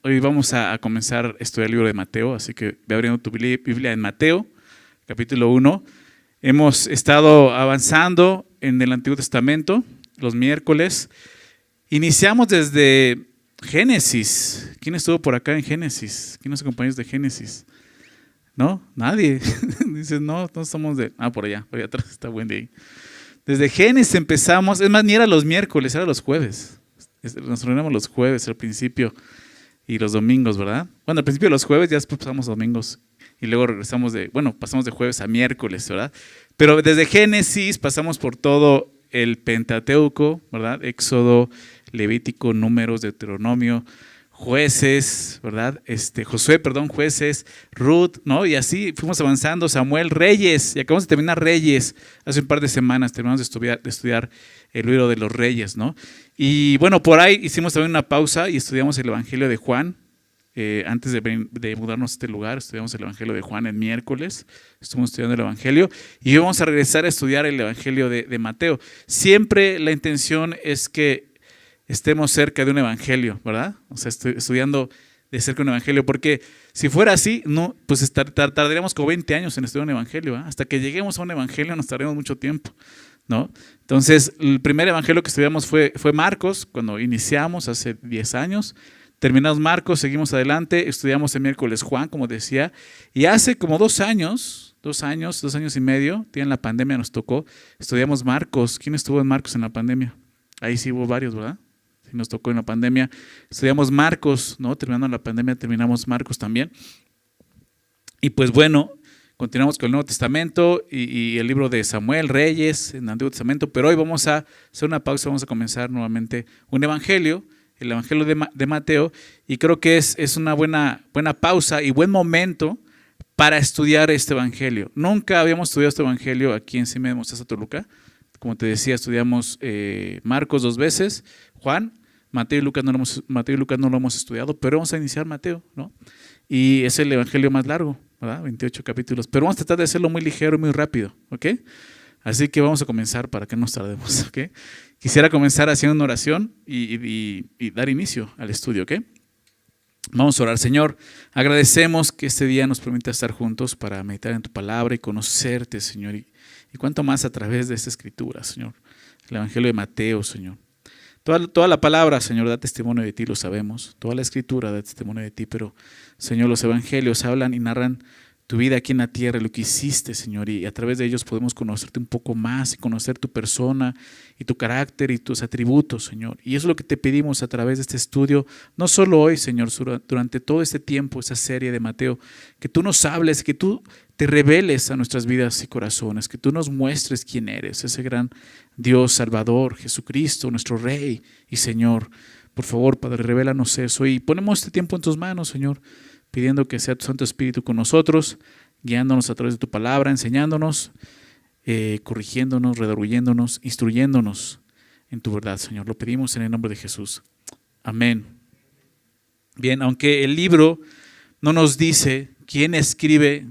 Hoy vamos a comenzar a estudiar el libro de Mateo, así que ve abriendo tu Biblia en Mateo, capítulo 1. Hemos estado avanzando en el Antiguo Testamento los miércoles. Iniciamos desde Génesis. ¿Quién estuvo por acá en Génesis? ¿Quiénes son compañeros de Génesis? ¿No? Nadie. Dices, no somos de... por allá atrás está Wendy ahí. Desde Génesis empezamos, es más, ni era los miércoles, era los jueves. Nos reunimos los jueves al principio y los domingos, ¿verdad? Bueno, al principio los jueves, ya después pasamos a domingos y luego regresamos pasamos de jueves a miércoles, ¿verdad? Pero desde Génesis pasamos por todo el Pentateuco, ¿verdad? Éxodo, Levítico, Números, Deuteronomio, Jueces, ¿verdad? Jueces, Ruth, ¿no? Y así fuimos avanzando, Samuel, Reyes, y acabamos de terminar Reyes. Hace un par de semanas terminamos de estudiar el libro de los Reyes, ¿no? Y bueno, por ahí hicimos también una pausa y estudiamos el Evangelio de Juan. Antes de mudarnos a este lugar, estudiamos el Evangelio de Juan el miércoles, estuvimos estudiando el Evangelio y hoy vamos a regresar a estudiar el Evangelio de Mateo. Siempre la intención es que estemos cerca de un evangelio, ¿verdad? O sea, estudiando de cerca un evangelio, porque si fuera así, no, pues tardaríamos como 20 años en estudiar un evangelio, ¿eh? Hasta que lleguemos a un evangelio nos tardaremos mucho tiempo, ¿no? Entonces, el primer evangelio que estudiamos fue Marcos, cuando iniciamos hace 10 años. Terminamos Marcos, seguimos adelante, estudiamos el miércoles Juan, como decía, y hace como 2 años y medio, en la pandemia nos tocó, estudiamos Marcos. ¿Quién estuvo en Marcos en la pandemia? Ahí sí hubo varios, ¿verdad? Sí nos tocó en la pandemia. Estudiamos Marcos, ¿no? Terminando la pandemia, terminamos Marcos también. Y pues bueno, continuamos con el Nuevo Testamento y el libro de Samuel, Reyes, en el Antiguo Testamento, pero hoy vamos a hacer una pausa, vamos a comenzar nuevamente un evangelio, el Evangelio de Mateo, y creo que es una buena pausa y buen momento para estudiar este evangelio. Nunca habíamos estudiado este evangelio aquí en CIME de Mostaza Toluca. Como te decía, estudiamos Marcos 2 veces, Juan, Mateo y Lucas no lo hemos estudiado, pero vamos a iniciar Mateo, ¿no? Y es el evangelio más largo, ¿verdad? 28 capítulos, pero vamos a tratar de hacerlo muy ligero y muy rápido, ¿ok? Así que vamos a comenzar para que no nos tardemos, ¿ok? Quisiera comenzar haciendo una oración y dar inicio al estudio, ¿ok? Vamos a orar. Señor, agradecemos que este día nos permita estar juntos para meditar en tu palabra y conocerte, Señor, y cuánto más a través de esta escritura, Señor, el Evangelio de Mateo, Señor. Toda la palabra, Señor, da testimonio de ti, lo sabemos. Toda la escritura da testimonio de ti, pero, Señor, los evangelios hablan y narran tu vida aquí en la tierra, lo que hiciste, Señor, y a través de ellos podemos conocerte un poco más y conocer tu persona y tu carácter y tus atributos, Señor. Y eso es lo que te pedimos a través de este estudio, no solo hoy, Señor, durante todo este tiempo, esa serie de Mateo, que tú nos hables, que tú te reveles a nuestras vidas y corazones, que tú nos muestres quién eres, ese gran Dios Salvador, Jesucristo, nuestro Rey y Señor. Por favor, Padre, revélanos eso y ponemos este tiempo en tus manos, Señor, pidiendo que sea tu Santo Espíritu con nosotros, guiándonos a través de tu palabra, enseñándonos, corrigiéndonos, redarguyéndonos, instruyéndonos en tu verdad, Señor. Lo pedimos en el nombre de Jesús. Amén. Bien, aunque el libro no nos dice quién escribe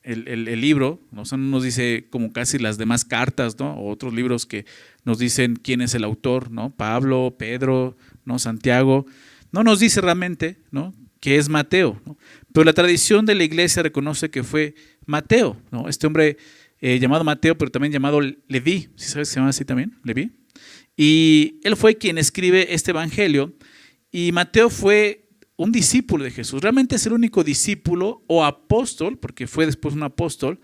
el libro, ¿no? O sea, no nos dice como casi las demás cartas, ¿no? O otros libros que nos dicen quién es el autor, ¿no? Pablo, Pedro, ¿no? Santiago. No nos dice realmente, ¿no?, que es Mateo, ¿no? Pero la tradición de la iglesia reconoce que fue Mateo, ¿no? Este hombre llamado Mateo, pero también llamado Leví, ¿sí sabes que se llama así también? Leví. Y él fue quien escribe este evangelio, y Mateo fue un discípulo de Jesús. Realmente es el único discípulo o apóstol, porque fue después un apóstol,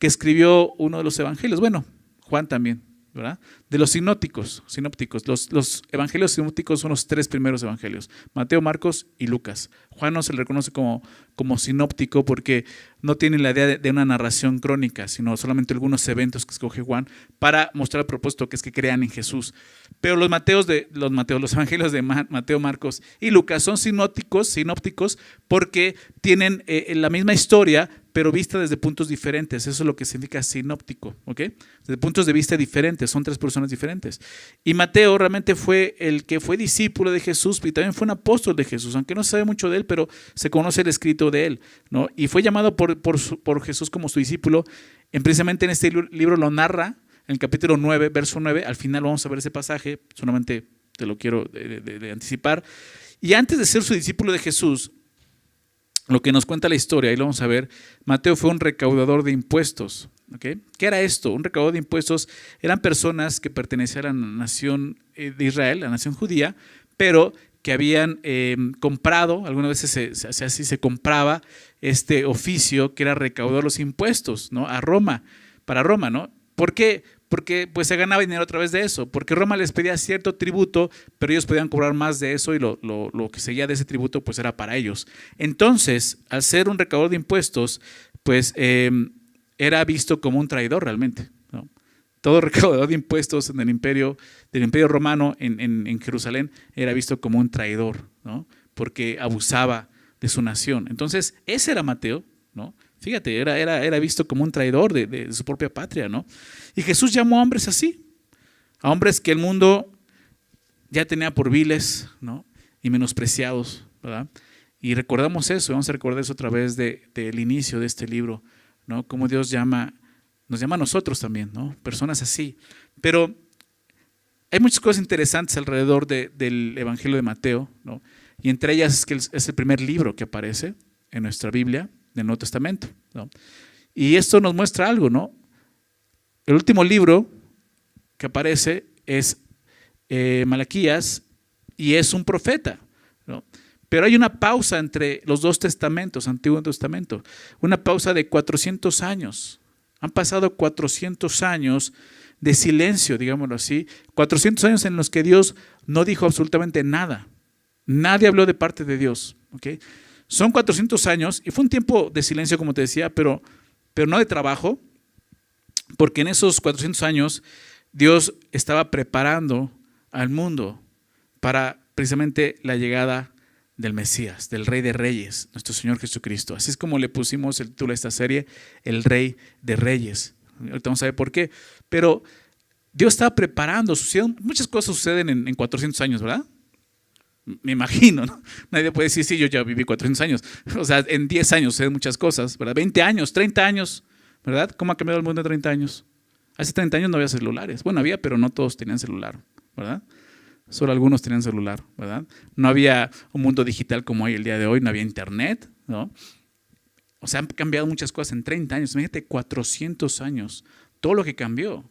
que escribió uno de los evangelios. Bueno, Juan también, ¿verdad? De los sinópticos. Los evangelios sinópticos son los 3 primeros evangelios: Mateo, Marcos y Lucas. Juan no se le reconoce como sinóptico porque no tiene la idea de una narración crónica, sino solamente algunos eventos que escoge Juan para mostrar el propósito, que es que crean en Jesús. Pero los evangelios de Mateo, Marcos y Lucas son sinópticos porque tienen la misma historia, pero vista desde puntos diferentes. Eso es lo que significa sinóptico, ¿ok? Desde puntos de vista diferentes, son 3 personas diferentes. Y Mateo realmente fue el que fue discípulo de Jesús y también fue un apóstol de Jesús, aunque no se sabe mucho de él, pero se conoce el escrito de él, ¿no? Y fue llamado por Jesús como su discípulo. Precisamente en este libro lo narra, en el capítulo 9, verso 9, al final vamos a ver ese pasaje, solamente te lo quiero de anticipar. Y antes de ser su discípulo de Jesús, lo que nos cuenta la historia, ahí lo vamos a ver, Mateo fue un recaudador de impuestos. ¿Okay? ¿Qué era esto? Un recaudador de impuestos eran personas que pertenecían a la nación de Israel, la nación judía, pero que habían comprado, algunas veces se compraba este oficio que era recaudar los impuestos, ¿no? A Roma, para Roma, ¿no? ¿Por qué? Porque pues se ganaba dinero a través de eso, porque Roma les pedía cierto tributo, pero ellos podían cobrar más de eso y lo que seguía de ese tributo pues era para ellos. Entonces, al ser un recaudador de impuestos, pues era visto como un traidor realmente, ¿no? Todo recaudador de impuestos del imperio romano en Jerusalén era visto como un traidor, ¿no? Porque abusaba de su nación. Entonces, ese era Mateo, ¿no? Fíjate, era visto como un traidor de su propia patria, ¿no? Y Jesús llamó a hombres así, a hombres que el mundo ya tenía por viles, ¿no? Y menospreciados, ¿verdad? Y recordamos eso, vamos a recordar eso a través del inicio de este libro, ¿no? Cómo Dios nos llama a nosotros también, ¿no? Personas así. Pero hay muchas cosas interesantes alrededor del Evangelio de Mateo, ¿no? Y entre ellas es que es el primer libro que aparece en nuestra Biblia del Nuevo Testamento, ¿no? Y esto nos muestra algo, ¿no? El último libro que aparece es Malaquías y es un profeta, ¿no? Pero hay una pausa entre los dos testamentos, Antiguo y Nuevo Testamento, una pausa de 400 años. Han pasado 400 años de silencio, digámoslo así, 400 años en los que Dios no dijo absolutamente nada. Nadie habló de parte de Dios, ¿okay? Son 400 años y fue un tiempo de silencio, como te decía, pero no de trabajo, porque en esos 400 años Dios estaba preparando al mundo para precisamente la llegada del Mesías, del Rey de Reyes, nuestro Señor Jesucristo. Así es como le pusimos el título a esta serie, el Rey de Reyes. Ahorita vamos a ver por qué. Pero Dios estaba preparando, muchas cosas suceden en 400 años, ¿verdad? Me imagino, ¿no? Nadie puede decir, sí, yo ya viví 400 años. O sea, en 10 años suceden muchas cosas, ¿verdad? 20 años, 30 años, ¿verdad? ¿Cómo ha cambiado el mundo en 30 años? Hace 30 años no había celulares. Bueno, había, pero no todos tenían celular, ¿verdad? Solo algunos tenían celular, ¿verdad? No había un mundo digital como hay el día de hoy, no había internet, ¿no? O sea, han cambiado muchas cosas en 30 años. Imagínate, 400 años. Todo lo que cambió.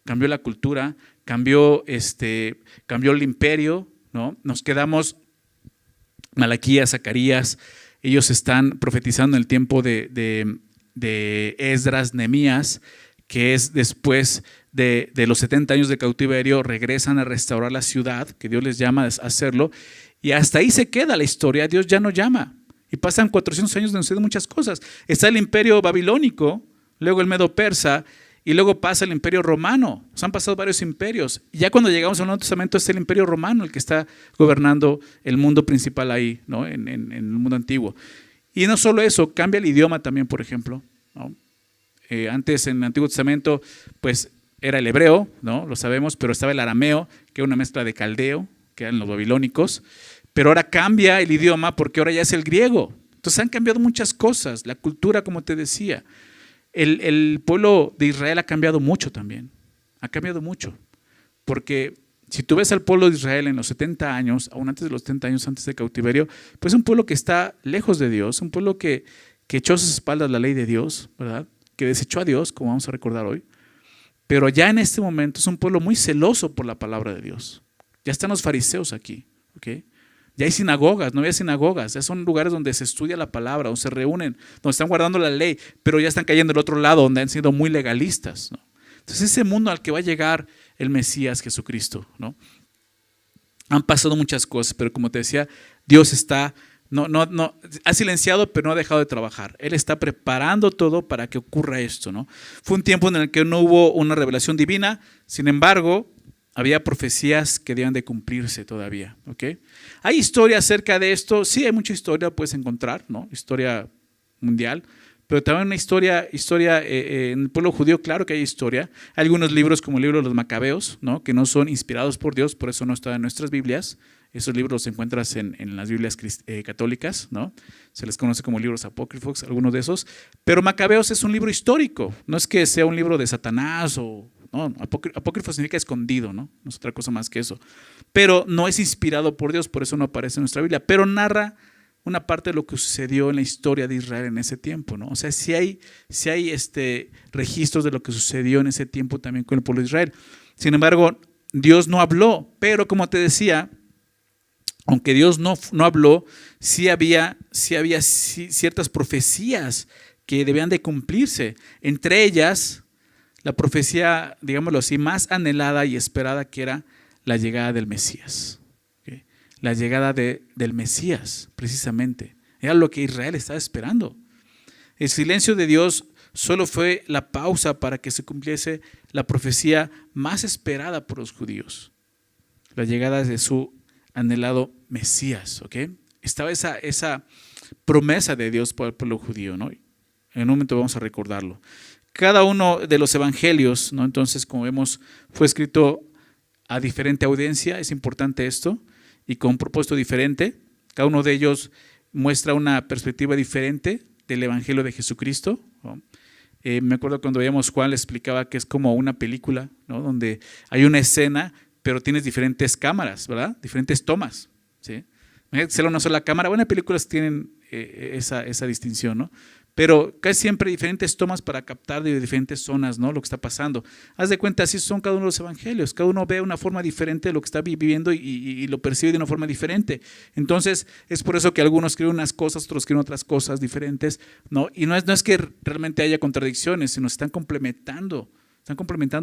Cambió la cultura, cambió el imperio, ¿no? Nos quedamos, Malaquías, Zacarías, ellos están profetizando en el tiempo de Esdras, Nehemías, que es después de los 70 años de cautiverio, regresan a restaurar la ciudad, que Dios les llama a hacerlo, y hasta ahí se queda la historia. Dios ya no llama, y pasan 400 años donde suceden muchas cosas. Está el imperio babilónico, luego el medo persa, y luego pasa el imperio romano. Se han pasado varios imperios, y ya cuando llegamos al Nuevo Testamento es el imperio romano el que está gobernando el mundo principal ahí, ¿no? en el mundo antiguo. Y no solo eso, cambia el idioma también, por ejemplo, ¿no? Antes en el Antiguo Testamento pues era el hebreo, ¿no? Lo sabemos, pero estaba el arameo, que era una mezcla de caldeo, que eran los babilónicos, pero ahora cambia el idioma porque ahora ya es el griego. Entonces han cambiado muchas cosas, la cultura, como te decía. El pueblo de Israel ha cambiado mucho también, ha cambiado mucho, porque si tú ves al pueblo de Israel en los 70 años, aún antes de los 70 años antes del cautiverio, pues es un pueblo que está lejos de Dios, un pueblo que echó a sus espaldas la ley de Dios, ¿verdad? Que desechó a Dios, como vamos a recordar hoy. Pero ya en este momento es un pueblo muy celoso por la palabra de Dios. Ya están los fariseos aquí, ¿okay? Ya hay sinagogas, no había sinagogas, ya son lugares donde se estudia la palabra, donde se reúnen, donde están guardando la ley, pero ya están cayendo del otro lado, donde han sido muy legalistas, ¿no? Entonces ese mundo al que va a llegar el Mesías Jesucristo, ¿no? Han pasado muchas cosas, pero como te decía, Dios está, no, ha silenciado, pero no ha dejado de trabajar. Él está preparando todo para que ocurra esto, ¿no? Fue un tiempo en el que no hubo una revelación divina, sin embargo, había profecías que debían de cumplirse todavía, ¿ok? ¿Hay historia acerca de esto? Sí, hay mucha historia, puedes encontrar, ¿no? Historia mundial, pero también una historia en el pueblo judío, claro que hay historia. Hay algunos libros como el libro de los Macabeos, ¿no? Que no son inspirados por Dios, por eso no están en nuestras Biblias. Esos libros los encuentras en las Biblias católicas, ¿no? Se les conoce como libros apócrifos, algunos de esos. Pero Macabeos es un libro histórico, no es que sea un libro de Satanás o No, apócrifo significa escondido, ¿no? No es otra cosa más que eso. Pero no es inspirado por Dios, por eso no aparece en nuestra Biblia. Pero narra una parte de lo que sucedió en la historia de Israel en ese tiempo, ¿no? O sea, sí hay registros de lo que sucedió en ese tiempo también con el pueblo de Israel. Sin embargo, Dios no habló, pero como te decía, aunque Dios no habló, sí había ciertas profecías que debían de cumplirse. Entre ellas, la profecía, digámoslo así, más anhelada y esperada, que era la llegada del Mesías. ¿Okay? La llegada del Mesías, precisamente. Era lo que Israel estaba esperando. El silencio de Dios solo fue la pausa para que se cumpliese la profecía más esperada por los judíos. La llegada de su anhelado Mesías. ¿Okay? Estaba esa promesa de Dios para el pueblo judío, ¿no? En un momento vamos a recordarlo. Cada uno de los evangelios, ¿no? Entonces, como vemos, fue escrito a diferente audiencia, es importante esto, y con un propósito diferente. Cada uno de ellos muestra una perspectiva diferente del evangelio de Jesucristo, ¿no? Me acuerdo cuando veíamos Juan, le explicaba que es como una película, ¿no? Donde hay una escena, pero tienes diferentes cámaras, ¿verdad? Diferentes tomas, ¿sí? Imagínate ser una sola cámara. Bueno, películas tienen esa distinción, ¿no? Pero casi siempre hay diferentes tomas para captar de diferentes zonas, ¿no? Lo que está pasando. Haz de cuenta, así son cada uno de los evangelios. Cada uno ve una forma diferente de lo que está viviendo y lo percibe de una forma diferente. Entonces, es por eso que algunos creen unas cosas, otros creen otras cosas diferentes, ¿no? Y no es que realmente haya contradicciones, sino están complementando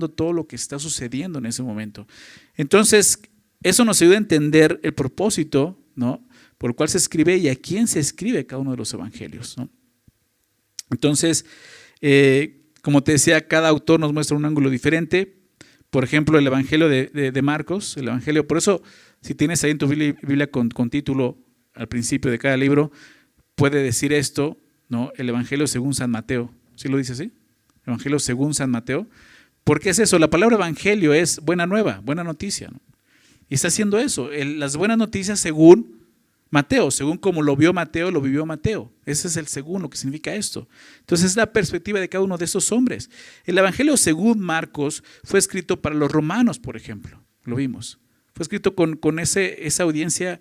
todo lo que está sucediendo en ese momento. Entonces, eso nos ayuda a entender el propósito, ¿no? Por el cual se escribe y a quién se escribe cada uno de los evangelios, ¿no? Entonces, como te decía, cada autor nos muestra un ángulo diferente. Por ejemplo, el Evangelio de Marcos, el Evangelio, por eso, si tienes ahí en tu Biblia con título al principio de cada libro, puede decir esto, ¿no? El Evangelio según San Mateo. ¿Sí lo dice así? Evangelio según San Mateo. ¿Por qué es eso? La palabra evangelio es buena nueva, buena noticia, ¿no? Y está haciendo eso, las buenas noticias según Mateo, según como lo vio Mateo, lo vivió Mateo. Ese es el según, lo que significa esto. Entonces es la perspectiva de cada uno de esos hombres. El Evangelio según Marcos fue escrito para los romanos, por ejemplo. Lo vimos. Fue escrito con esa audiencia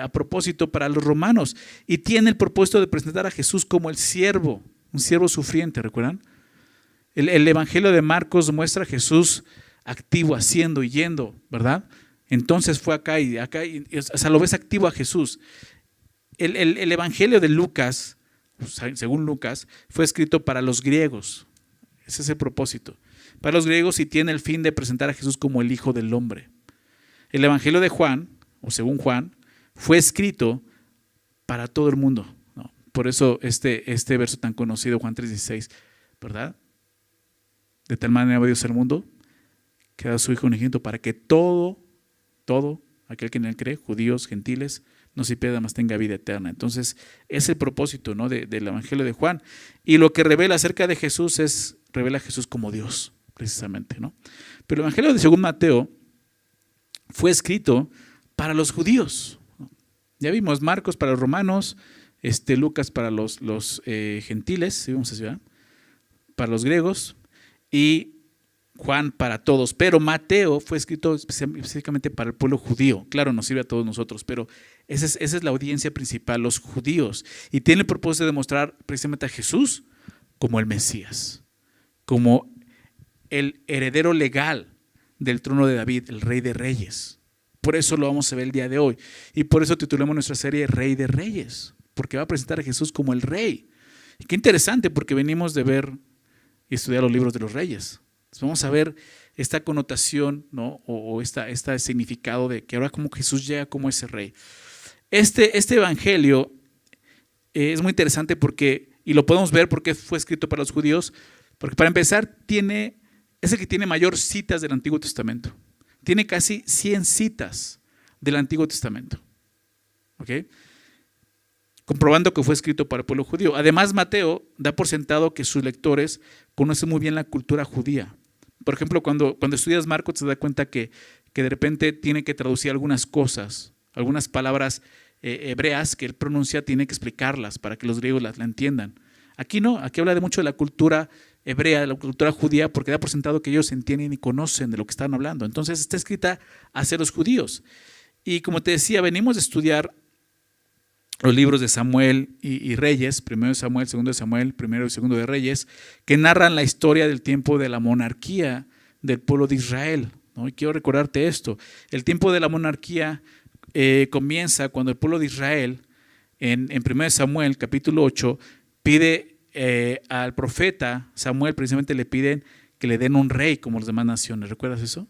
a propósito para los romanos. Y tiene el propósito de presentar a Jesús como el siervo, un siervo sufriente, ¿recuerdan? El Evangelio de Marcos muestra a Jesús activo, haciendo y yendo, ¿verdad? Entonces fue acá y o sea, lo ves activo a Jesús. El Evangelio de Lucas, según Lucas, fue escrito para los griegos. Ese es el propósito. Para los griegos, y tiene el fin de presentar a Jesús como el Hijo del Hombre. El Evangelio de Juan, o según Juan, fue escrito para todo el mundo, ¿no? Por eso este verso tan conocido, Juan 3:16, ¿verdad? De tal manera amó Dios al mundo, que da a su Hijo unigénito para que todo aquel que en él cree, judíos, gentiles, no se pierda, mas tenga vida eterna. Entonces, es el propósito, ¿no? del Evangelio de Juan. Y lo que revela acerca de Jesús revela a Jesús como Dios, precisamente, ¿no? Pero el Evangelio de según Mateo fue escrito para los judíos, ¿no? Ya vimos Marcos para los romanos, Lucas para los gentiles, ¿sí? Vamos a decir, ¿verdad? Para los griegos, y Juan para todos, pero Mateo fue escrito específicamente para el pueblo judío. Claro, nos sirve a todos nosotros, pero esa es la audiencia principal, los judíos. Y tiene el propósito de mostrar precisamente a Jesús como el Mesías, como el heredero legal del trono de David, el Rey de Reyes. Por eso lo vamos a ver el día de hoy. Y por eso titulamos nuestra serie Rey de Reyes, porque va a presentar a Jesús como el Rey. Y qué interesante, porque venimos de ver y estudiar los libros de los reyes. Entonces vamos a ver esta connotación, ¿no? o este significado de que ahora como Jesús llega como ese rey. Este evangelio es muy interesante porque, y lo podemos ver porque fue escrito para los judíos, porque para empezar es el que tiene mayor citas del Antiguo Testamento. Tiene casi 100 citas del Antiguo Testamento. ¿Ok? Comprobando que fue escrito para el pueblo judío. Además, Mateo da por sentado que sus lectores conocen muy bien la cultura judía. Por ejemplo, cuando estudias Marcos te das cuenta que de repente tiene que traducir algunas cosas, algunas palabras hebreas que él pronuncia, tiene que explicarlas para que los griegos la entiendan. Aquí no, aquí habla de mucho de la cultura hebrea, de la cultura judía, porque da por sentado que ellos entienden y conocen de lo que están hablando. Entonces está escrita hacia los judíos. Y como te decía, venimos de estudiar los libros de Samuel y Reyes, primero de Samuel, segundo de Samuel, primero y segundo de Reyes, que narran la historia del tiempo de la monarquía del pueblo de Israel, ¿no? Y quiero recordarte esto. El tiempo de la monarquía comienza cuando el pueblo de Israel, en primero de Samuel, capítulo 8, pide al profeta Samuel, precisamente le piden que le den un rey como las demás naciones. ¿Recuerdas eso?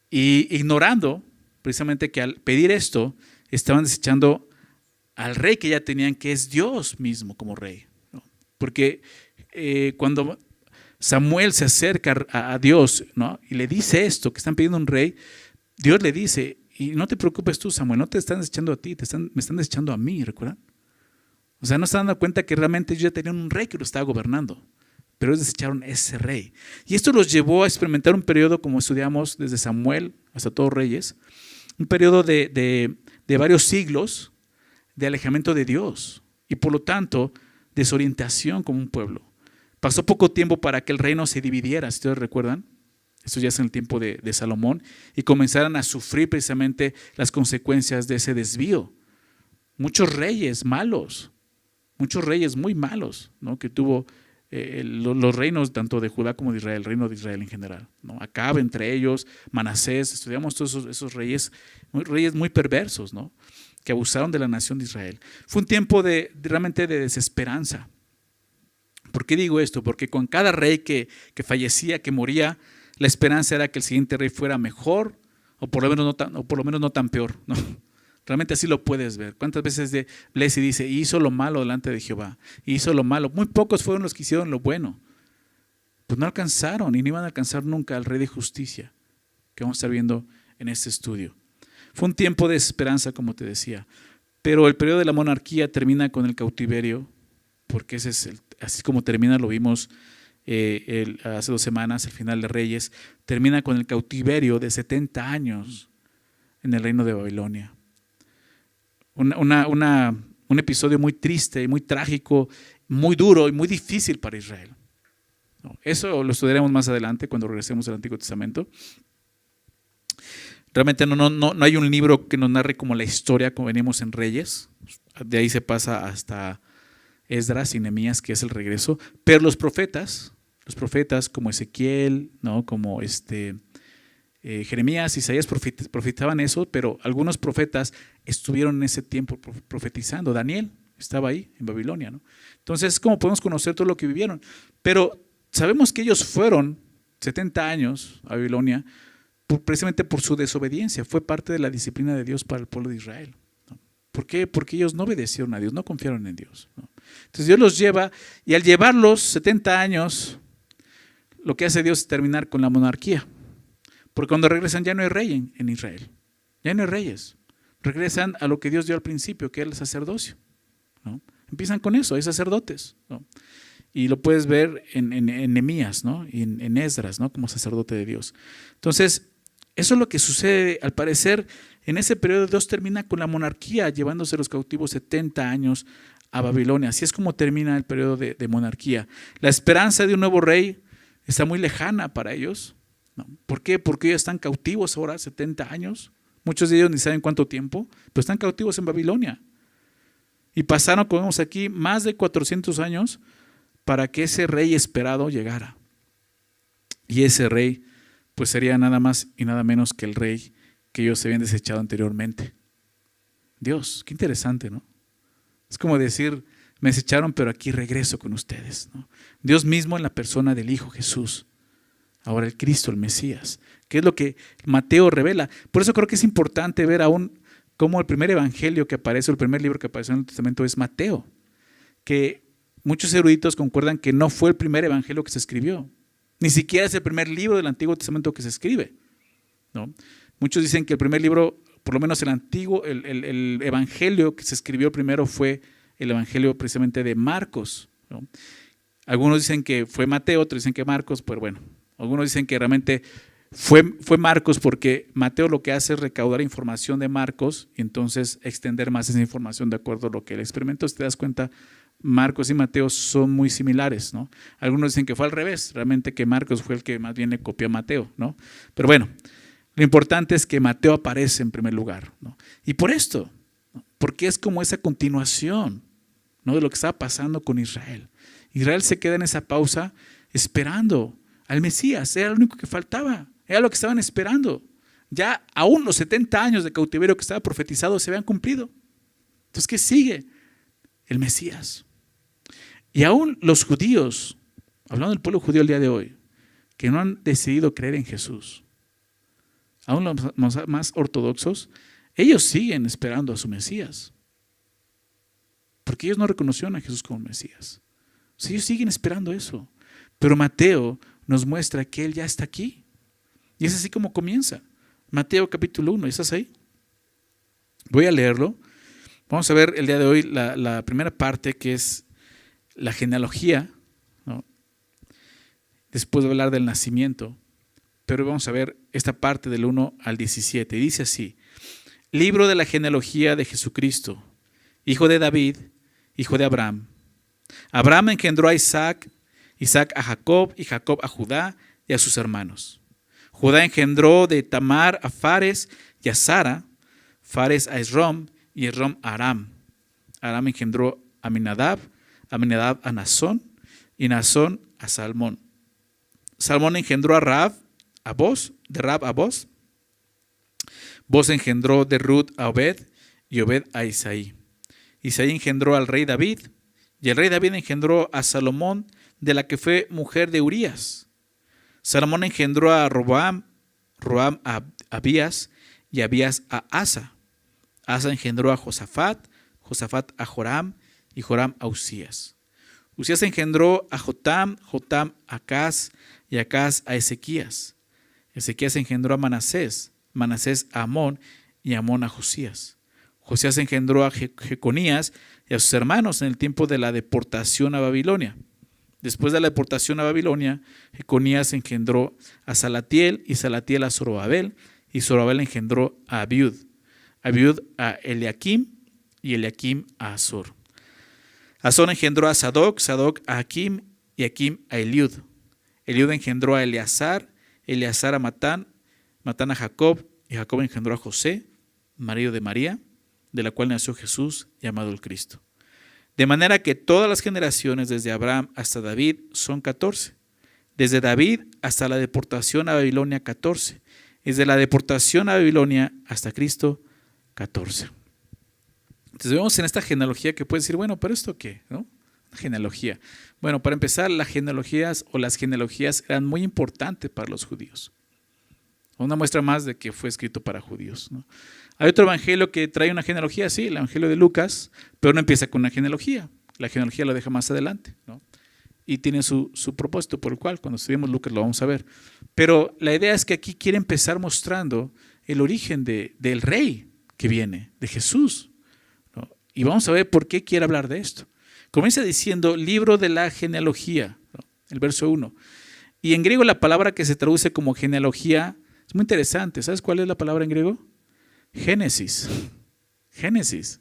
Y ignorando precisamente que al pedir esto, estaban desechando al rey que ya tenían, que es Dios mismo como rey, ¿no? Porque cuando Samuel se acerca a Dios, ¿no? Y le dice esto, que están pidiendo un rey, Dios le dice, y no te preocupes tú, Samuel, no te están desechando a ti, me están desechando a mí, ¿recuerdan? O sea, no se dan cuenta que realmente ellos ya tenían un rey que lo estaba gobernando, pero ellos desecharon ese rey. Y esto los llevó a experimentar un periodo, como estudiamos desde Samuel hasta todos Reyes, un periodo de varios siglos de alejamiento de Dios y por lo tanto desorientación como un pueblo. Pasó poco tiempo para que el reino se dividiera, si ustedes recuerdan. Esto ya es en el tiempo de Salomón, y comenzaran a sufrir precisamente las consecuencias de ese desvío. Muchos reyes malos, muchos reyes muy malos, ¿no? Que tuvo los reinos tanto de Judá como de Israel, el reino de Israel en general, ¿no? Acab entre ellos, Manasés, estudiamos todos esos reyes muy perversos, ¿no? Que abusaron de la nación de Israel. Fue un tiempo realmente de desesperanza. ¿Por qué digo esto? Porque con cada rey que fallecía, que moría, la esperanza era que el siguiente rey fuera mejor o por lo menos no tan peor, ¿no? Realmente así lo puedes ver. ¿Cuántas veces lees y dice, hizo lo malo delante de Jehová? Hizo lo malo. Muy pocos fueron los que hicieron lo bueno. Pues no alcanzaron y no iban a alcanzar nunca al Rey de Justicia, que vamos a estar viendo en este estudio. Fue un tiempo de esperanza, como te decía. Pero el periodo de la monarquía termina con el cautiverio, porque así como termina, lo vimos hace 2 semanas, el final de Reyes, termina con el cautiverio de 70 años en el reino de Babilonia. Un episodio muy triste, muy trágico, muy duro y muy difícil para Israel. Eso lo estudiaremos más adelante cuando regresemos al Antiguo Testamento. Realmente no hay un libro que nos narre como la historia como venimos en Reyes. De ahí se pasa hasta Esdras y Nehemías, que es el regreso. Pero los profetas como Ezequiel, ¿no? Como Jeremías, Isaías profetizaban eso, pero algunos profetas estuvieron en ese tiempo profetizando. Daniel estaba ahí en Babilonia, ¿no? Entonces, ¿cómo podemos conocer todo lo que vivieron? Pero sabemos que ellos fueron 70 años a Babilonia precisamente por su desobediencia. Fue parte de la disciplina de Dios para el pueblo de Israel, ¿no? ¿Por qué? Porque ellos no obedecieron a Dios, no confiaron en Dios, ¿no? Entonces Dios los lleva, y al llevarlos 70 años, lo que hace Dios es terminar con la monarquía. Porque cuando regresan ya no hay rey en Israel, ya no hay reyes. Regresan a lo que Dios dio al principio, que era el sacerdocio, ¿no? Empiezan con eso, hay sacerdotes, ¿no? Y lo puedes ver en Nehemías, ¿no? Y en Esdras, ¿no? Como sacerdote de Dios. Entonces, eso es lo que sucede. Al parecer, en ese periodo Dios termina con la monarquía, llevándose los cautivos 70 años a Babilonia. Así es como termina el periodo de monarquía. La esperanza de un nuevo rey está muy lejana para ellos, ¿no? ¿Por qué? Porque ellos están cautivos ahora 70 años. Muchos de ellos ni saben cuánto tiempo, pero están cautivos en Babilonia. Y pasaron, como vemos aquí, más de 400 años para que ese rey esperado llegara. Y ese rey, pues sería nada más y nada menos que el rey que ellos habían desechado anteriormente. Dios, qué interesante, ¿no? Es como decir, me desecharon, pero aquí regreso con ustedes, ¿no? Dios mismo en la persona del Hijo Jesús. Ahora el Cristo, el Mesías, que es lo que Mateo revela. Por eso creo que es importante ver aún cómo el primer evangelio que aparece, el primer libro que aparece en el Testamento es Mateo, que muchos eruditos concuerdan que no fue el primer evangelio que se escribió, ni siquiera es el primer libro del Antiguo Testamento que se escribe, ¿no? Muchos dicen que el primer libro, por lo menos el evangelio que se escribió primero fue el evangelio precisamente de Marcos, ¿no? Algunos dicen que fue Mateo, otros dicen que Marcos, pero bueno, algunos dicen que realmente Fue Marcos, porque Mateo lo que hace es recaudar información de Marcos y entonces extender más esa información de acuerdo a lo que él experimentó. Si te das cuenta, Marcos y Mateo son muy similares, ¿no? Algunos dicen que fue al revés, realmente que Marcos fue el que más bien le copió a Mateo, ¿no? Pero bueno, lo importante es que Mateo aparece en primer lugar, ¿no? Y por esto, ¿no? Porque es como esa continuación, ¿no? De lo que estaba pasando con Israel. Israel se queda en esa pausa esperando al Mesías, era lo único que faltaba. Era lo que estaban esperando. Ya aún los 70 años de cautiverio que estaba profetizado se habían cumplido. Entonces, ¿qué sigue? El Mesías. Y aún los judíos, hablando del pueblo judío el día de hoy, que no han decidido creer en Jesús, aún los más ortodoxos, ellos siguen esperando a su Mesías. Porque ellos no reconocieron a Jesús como Mesías. O sea, ellos siguen esperando eso. Pero Mateo nos muestra que Él ya está aquí. Y es así como comienza. Mateo capítulo 1, ¿estás ahí? Voy a leerlo. Vamos a ver el día de hoy la primera parte, que es la genealogía, ¿no? Después de hablar del nacimiento. Pero vamos a ver esta parte del 1 al 17. Y dice así: libro de la genealogía de Jesucristo, hijo de David, hijo de Abraham. Abraham engendró a Isaac, Isaac a Jacob, y Jacob a Judá y a sus hermanos. Judá engendró de Tamar a Fares y a Sara, Fares a Esrom y Esrom a Aram. Aram engendró a Aminadab, Aminadab a Nazón y Nazón a Salmón. Salmón engendró a Rahab, a Boz, de Rahab a Boz. Boz engendró de Ruth a Obed y Obed a Isaí. Isaí engendró al rey David y el rey David engendró a Salomón, de la que fue mujer de Urías. Salomón engendró a Roboam, Roboam a Abías y Abías a Asa. Asa engendró a Josafat, Josafat a Joram y Joram a Usías. Usías engendró a Jotam, Jotam a Acaz y Acaz a Ezequías. Ezequías engendró a Manasés, Manasés a Amón y Amón a Josías. Josías engendró a Jeconías y a sus hermanos en el tiempo de la deportación a Babilonia. Después de la deportación a Babilonia, Jeconías engendró a Salatiel y Salatiel a Zorobabel y Zorobabel engendró a Abiud. Abiud a Eliakim y Eliakim a Azor. Azor engendró a Sadoc, Sadoc a Akim y Akim a Eliud. Eliud engendró a Eleazar, Eleazar a Matán, Matán a Jacob y Jacob engendró a José, marido de María, de la cual nació Jesús llamado el Cristo. De manera que todas las generaciones desde Abraham hasta David son 14. Desde David hasta la deportación a Babilonia, 14. Desde la deportación a Babilonia hasta Cristo, 14. Entonces vemos en esta genealogía que puedes decir, bueno, ¿pero esto qué? ¿No? Genealogía. Bueno, para empezar, las genealogías eran muy importantes para los judíos. Una muestra más de que fue escrito para judíos, ¿no? Hay otro evangelio que trae una genealogía, sí, el evangelio de Lucas, pero no empieza con una genealogía. La genealogía lo deja más adelante, ¿no? Y tiene su propósito, por el cual cuando estudiemos Lucas lo vamos a ver. Pero la idea es que aquí quiere empezar mostrando el origen del rey que viene, de Jesús, ¿no? Y vamos a ver por qué quiere hablar de esto. Comienza diciendo libro de la genealogía, ¿no? El verso 1. Y en griego la palabra que se traduce como genealogía es muy interesante. ¿Sabes cuál es la palabra en griego? Génesis. Génesis.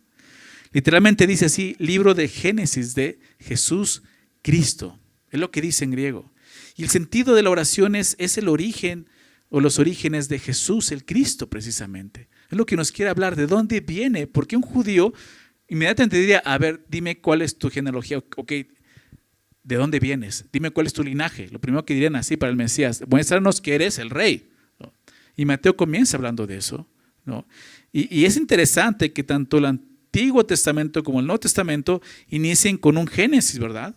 Literalmente dice así, libro de Génesis de Jesús Cristo. Es lo que dice en griego. Y el sentido de la oración es el origen o los orígenes de Jesús, el Cristo precisamente. Es lo que nos quiere hablar, de dónde viene, porque un judío inmediatamente diría, a ver, dime cuál es tu genealogía, ok, ¿de dónde vienes? Dime cuál es tu linaje. Lo primero que dirían así para el Mesías, muéstranos que eres el rey, ¿no? Y Mateo comienza hablando de eso, ¿no? Y es interesante que tanto el Antiguo Testamento como el Nuevo Testamento inicien con un Génesis, ¿verdad?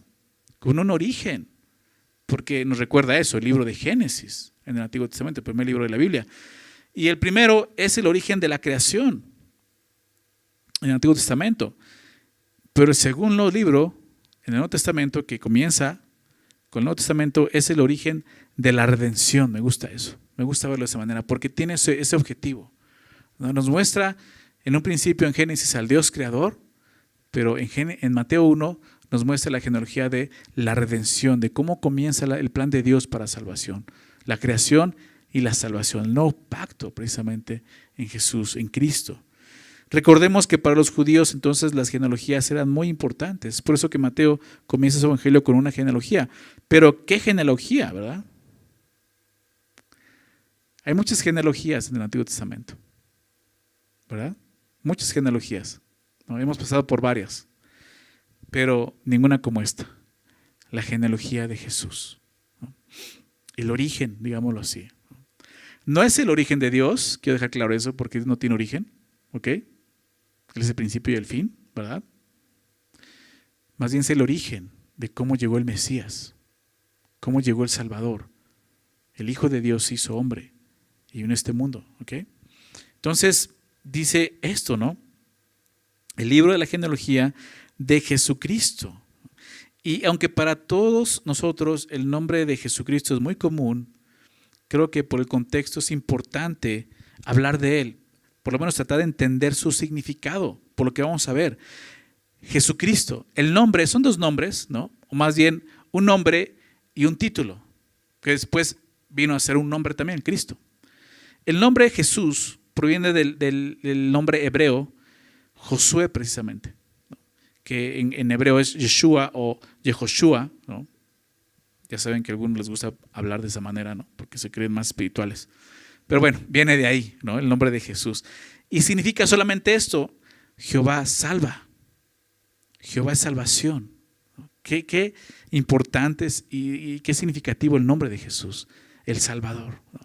Con un origen, porque nos recuerda eso, el libro de Génesis en el Antiguo Testamento, el primer libro de la Biblia. Y el primero es el origen de la creación en el Antiguo Testamento. Pero el segundo libro, en el Nuevo Testamento, que comienza con el Nuevo Testamento, es el origen de la redención. Me gusta eso, me gusta verlo de esa manera, porque tiene ese objetivo. Nos muestra en un principio en Génesis al Dios creador, pero en Mateo 1 nos muestra la genealogía de la redención, de cómo comienza el plan de Dios para salvación, la creación y la salvación, el nuevo pacto precisamente en Jesús, en Cristo. Recordemos que para los judíos entonces las genealogías eran muy importantes. Por eso que Mateo comienza su evangelio con una genealogía. Pero ¿qué genealogía, verdad? Hay muchas genealogías en el Antiguo Testamento, ¿verdad? Muchas genealogías, ¿no? Hemos pasado por varias, pero ninguna como esta, la genealogía de Jesús, ¿no? El origen, digámoslo así. No es el origen de Dios, quiero dejar claro eso, porque Dios no tiene origen, ¿ok? Él es el principio y el fin, ¿verdad? Más bien es el origen de cómo llegó el Mesías, cómo llegó el Salvador. El Hijo de Dios se hizo hombre y vino a este mundo, ¿ok? Entonces dice esto, ¿no? El libro de la genealogía de Jesucristo. Y aunque para todos nosotros el nombre de Jesucristo es muy común, creo que por el contexto es importante hablar de él, por lo menos tratar de entender su significado, por lo que vamos a ver. Jesucristo, el nombre, son dos nombres, ¿no? O más bien un nombre y un título, que después vino a ser un nombre también, Cristo. El nombre Jesús proviene del nombre hebreo, Josué precisamente, ¿no? Que en hebreo es Yeshua o Yehoshua, ¿no? Ya saben que a algunos les gusta hablar de esa manera, ¿no? Porque se creen más espirituales. Pero bueno, viene de ahí, ¿no? El nombre de Jesús. Y significa solamente esto: Jehová salva. Jehová es salvación. Qué importante y qué significativo el nombre de Jesús, el Salvador, ¿no?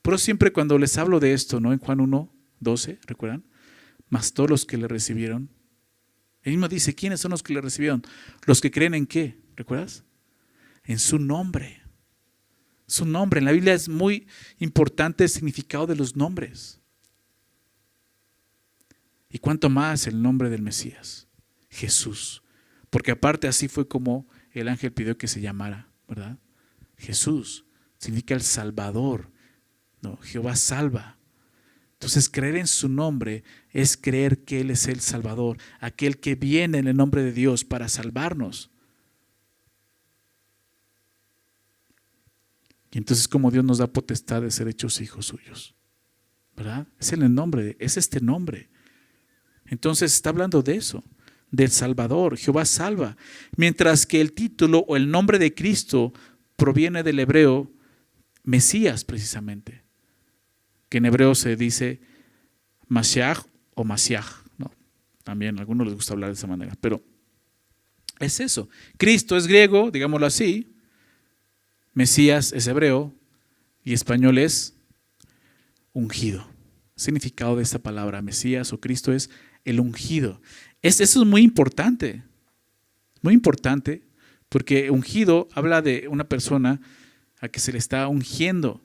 Por eso siempre cuando les hablo de esto, ¿no? En Juan 1:12, ¿recuerdan? Mas todos los que le recibieron. Él mismo dice, ¿quiénes son los que le recibieron? Los que creen en qué, ¿recuerdas? En su nombre. Su nombre. En la Biblia es muy importante el significado de los nombres. Y cuánto más el nombre del Mesías, Jesús. Porque aparte así fue como el ángel pidió que se llamara, ¿verdad? Jesús significa el Salvador, ¿no? Jehová salva. Entonces creer en su nombre es creer que Él es el Salvador, aquel que viene en el nombre de Dios para salvarnos. Y entonces como Dios nos da potestad de ser hechos hijos suyos, ¿verdad? Es en el nombre, es este nombre. Entonces está hablando de eso, del Salvador, Jehová salva. Mientras que el título o el nombre de Cristo proviene del hebreo Mesías precisamente, que en hebreo se dice Mashiach o Masiach, ¿no? También a algunos les gusta hablar de esa manera, pero es eso. Cristo es griego, digámoslo así, Mesías es hebreo y español es ungido. El significado de esta palabra Mesías o Cristo es el ungido. Eso es muy importante porque ungido habla de una persona a que se le está ungiendo.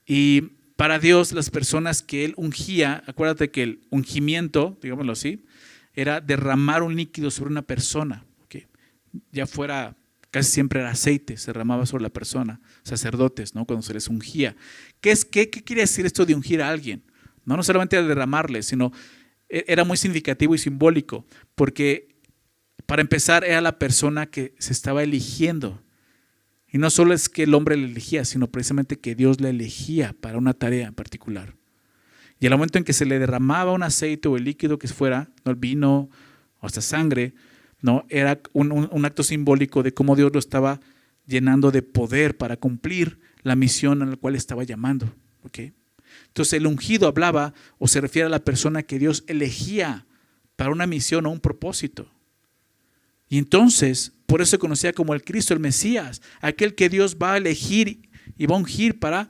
Y para Dios, las personas que Él ungía, acuérdate que el ungimiento, digámoslo así, era derramar un líquido sobre una persona, ¿okay? Ya fuera, casi siempre era aceite, se derramaba sobre la persona, sacerdotes, ¿no? Cuando se les ungía. ¿Qué quiere decir esto de ungir a alguien? No solamente era derramarle, sino era muy significativo y simbólico, porque para empezar era la persona que se estaba eligiendo. Y no solo es que el hombre le elegía, sino precisamente que Dios le elegía para una tarea en particular. Y al momento en que se le derramaba un aceite o el líquido que fuera, ¿no? El vino o hasta sangre, ¿no? Era un acto simbólico de cómo Dios lo estaba llenando de poder para cumplir la misión a la cual estaba llamando, ¿okay? Entonces el ungido hablaba o se refiere a la persona que Dios elegía para una misión o un propósito. Y entonces, por eso se conocía como el Cristo, el Mesías, aquel que Dios va a elegir y va a ungir para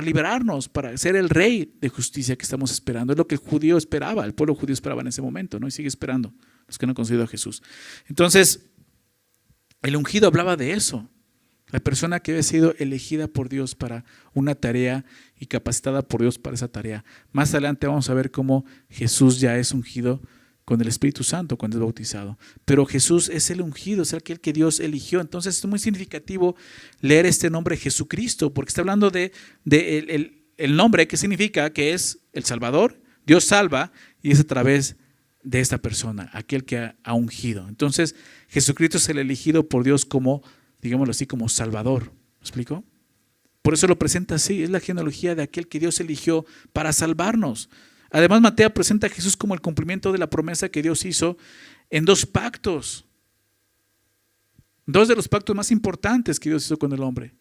liberarnos, para ser el Rey de justicia que estamos esperando. Es lo que el judío esperaba, el pueblo judío esperaba en ese momento, ¿no? Y sigue esperando, los que no han conocido a Jesús. Entonces, el ungido hablaba de eso, la persona que había sido elegida por Dios para una tarea y capacitada por Dios para esa tarea. Más adelante vamos a ver cómo Jesús ya es ungido con el Espíritu Santo cuando es bautizado. Pero Jesús es el ungido, es aquel que Dios eligió. Entonces es muy significativo leer este nombre Jesucristo, porque está hablando de el nombre que significa que es el Salvador, Dios salva, y es a través de esta persona, aquel que ha ungido. Entonces Jesucristo es el elegido por Dios como, digámoslo así, como Salvador. ¿Me explico? Por eso lo presenta así, es la genealogía de aquel que Dios eligió para salvarnos. Además, Mateo presenta a Jesús como el cumplimiento de la promesa que Dios hizo en 2 pactos. 2 de los pactos más importantes que Dios hizo con el hombre.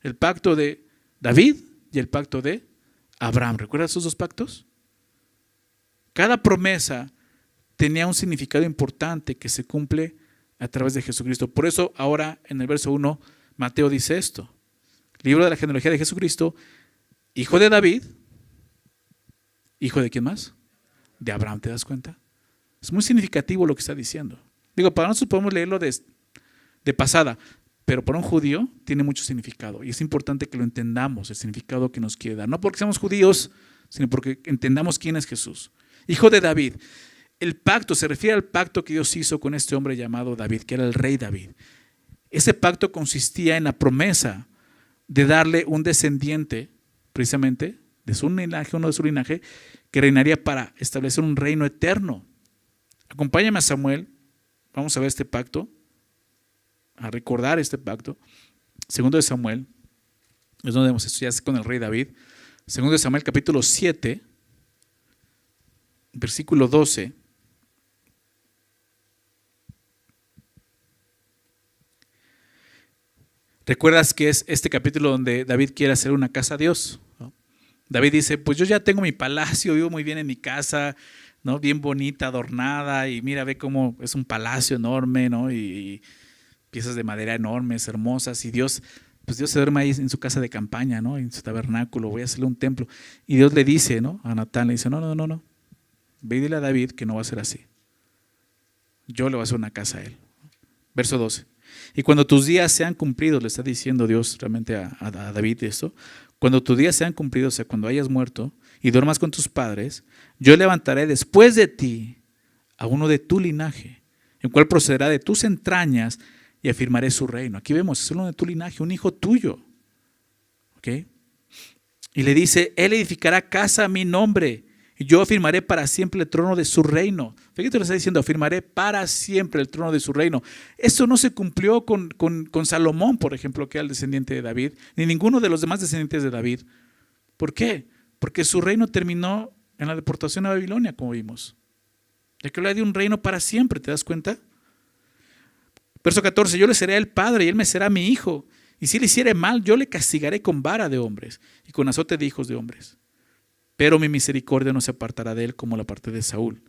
El pacto de David y el pacto de Abraham. ¿Recuerdas esos 2 pactos? Cada promesa tenía un significado importante que se cumple a través de Jesucristo. Por eso ahora en el verso 1 Mateo dice esto. Libro de la genealogía de Jesucristo, hijo de David. ¿Hijo de quién más? De Abraham, ¿te das cuenta? Es muy significativo lo que está diciendo. Digo, para nosotros podemos leerlo de pasada, pero para un judío tiene mucho significado y es importante que lo entendamos, el significado que nos quiere dar. No porque seamos judíos, sino porque entendamos quién es Jesús. Hijo de David. El pacto se refiere al pacto que Dios hizo con este hombre llamado David, que era el rey David. Ese pacto consistía en la promesa de darle un descendiente, precisamente, de su linaje, uno de su linaje, que reinaría para establecer un reino eterno. Acompáñame a Samuel, vamos a ver este pacto, a recordar este pacto. Segundo de Samuel, es donde hemos estudiado con el rey David. Segundo de Samuel, capítulo 7, versículo 12. ¿Recuerdas que es este capítulo donde David quiere hacer una casa a Dios? ¿No? David dice, pues yo ya tengo mi palacio, vivo muy bien en mi casa, ¿no? Bien bonita, adornada, y mira, ve cómo es un palacio enorme, ¿no? Y piezas de madera enormes, hermosas, y Dios, pues Dios se duerme ahí en su casa de campaña, ¿no? En su tabernáculo, voy a hacerle un templo. Y Dios le dice, ¿no? A Natán le dice, no, ve y dile a David que no va a ser así. Yo le voy a hacer una casa a él. Verso 12. Y cuando tus días sean cumplidos, le está diciendo Dios realmente a David esto, cuando tus días sean cumplidos, o sea, cuando hayas muerto y duermas con tus padres, yo levantaré después de ti a uno de tu linaje, el cual procederá de tus entrañas y afirmaré su reino. Aquí vemos, es uno de tu linaje, un hijo tuyo. ¿Ok? Y le dice, él edificará casa a mi nombre, y yo afirmaré para siempre el trono de su reino. Fíjate, le está diciendo, afirmaré para siempre el trono de su reino. Esto no se cumplió con Salomón, por ejemplo, que era el descendiente de David, ni ninguno de los demás descendientes de David. ¿Por qué? Porque su reino terminó en la deportación a Babilonia, como vimos. Ya que le dio un reino para siempre, ¿te das cuenta? Verso 14, yo le seré el padre y él me será mi hijo. Y si le hiciere mal, yo le castigaré con vara de hombres y con azote de hijos de hombres. Pero mi misericordia no se apartará de él como la aparté de Saúl,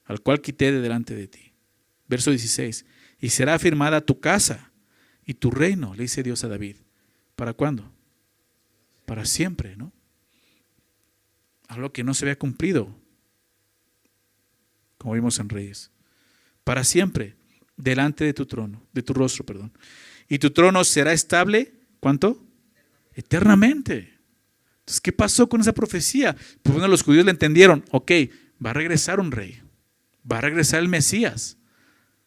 al cual quité de delante de ti. Verso 16, y será afirmada tu casa y tu reino, le dice Dios a David. ¿Para cuándo? Para siempre, ¿no? Algo que no se había cumplido, como vimos en Reyes. Para siempre, delante de tu trono, de tu rostro, perdón. Y tu trono será estable, ¿cuánto? Eternamente. Entonces, ¿qué pasó con esa profecía? Pues bueno, los judíos le entendieron, ok, va a regresar un rey, va a regresar el Mesías,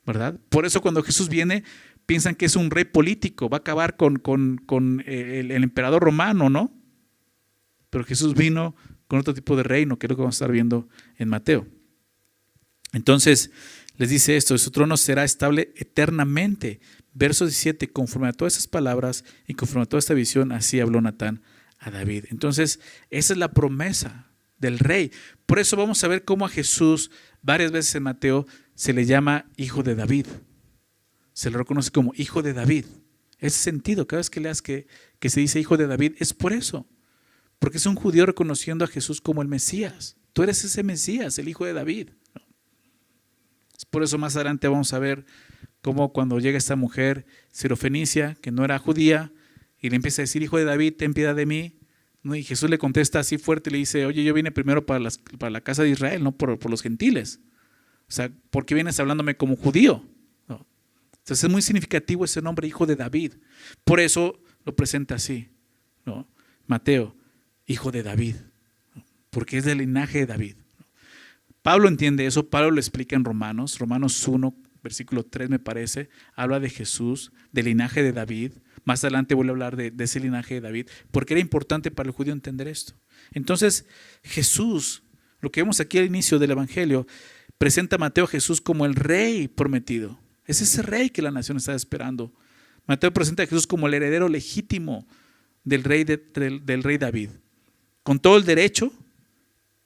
¿verdad? Por eso cuando Jesús viene, piensan que es un rey político, va a acabar con el emperador romano, ¿no? Pero Jesús vino con otro tipo de reino, que es lo que vamos a estar viendo en Mateo. Entonces, les dice esto, su trono será estable eternamente. Verso 17, conforme a todas esas palabras y conforme a toda esta visión, así habló Natán a David. Entonces, esa es la promesa del rey. Por eso vamos a ver cómo a Jesús, varias veces en Mateo, se le llama hijo de David. Se le reconoce como hijo de David. Ese sentido, cada vez que leas que se dice hijo de David, es por eso. Porque es un judío reconociendo a Jesús como el Mesías. Tú eres ese Mesías, el hijo de David. Es por eso más adelante vamos a ver cómo cuando llega esta mujer sirofenicia, que no era judía, y le empieza a decir, hijo de David, ten piedad de mí. ¿No? Y Jesús le contesta así fuerte, le dice, oye, yo vine primero para la casa de Israel, no por los gentiles. O sea, ¿por qué vienes hablándome como judío? ¿No? Entonces es muy significativo ese nombre, hijo de David. Por eso lo presenta así, ¿no? Mateo, hijo de David, ¿no? Porque es del linaje de David. ¿No? Pablo entiende eso, Pablo lo explica en Romanos 1, versículo 3 me parece, habla de Jesús, del linaje de David. Más adelante voy a hablar de ese linaje de David, porque era importante para el judío entender esto. Entonces Jesús, lo que vemos aquí al inicio del Evangelio, presenta a Mateo a Jesús como el rey prometido. Es ese rey que la nación está esperando. Mateo presenta a Jesús como el heredero legítimo del rey David, con todo el derecho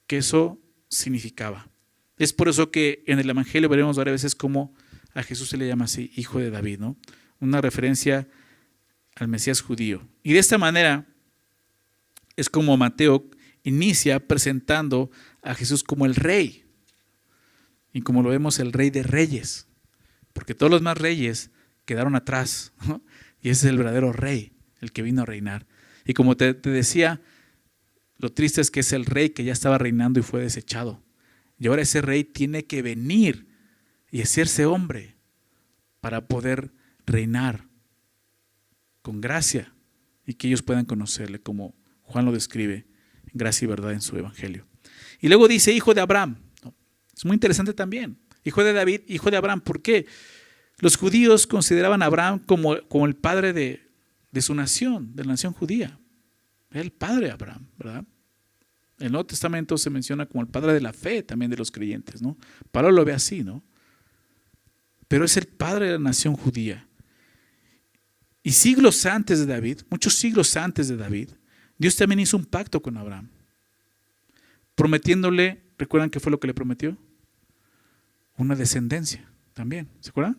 que eso significaba. Es por eso que en el Evangelio veremos varias veces cómo a Jesús se le llama así, hijo de David, ¿no? Una referencia al Mesías judío. Y de esta manera es como Mateo inicia presentando a Jesús como el rey. Y como lo vemos, el rey de reyes. Porque todos los más reyes quedaron atrás, ¿no? Y ese es el verdadero rey, el que vino a reinar. Y como te decía, lo triste es que es el rey que ya estaba reinando y fue desechado. Y ahora ese rey tiene que venir y hacerse hombre para poder reinar con gracia y que ellos puedan conocerle, como Juan lo describe, gracia y verdad en su evangelio. Y luego dice hijo de Abraham. Es muy interesante también. Hijo de David, hijo de Abraham. ¿Por qué? Los judíos consideraban a Abraham como el padre de su nación, de la nación judía. Era el padre de Abraham, ¿verdad? En el Nuevo Testamento se menciona como el padre de la fe también de los creyentes, ¿no? Pablo lo ve así, ¿no? Pero es el padre de la nación judía. Y siglos antes de David, muchos siglos antes de David, Dios también hizo un pacto con Abraham, prometiéndole, ¿recuerdan qué fue lo que le prometió? Una descendencia también, ¿se acuerdan?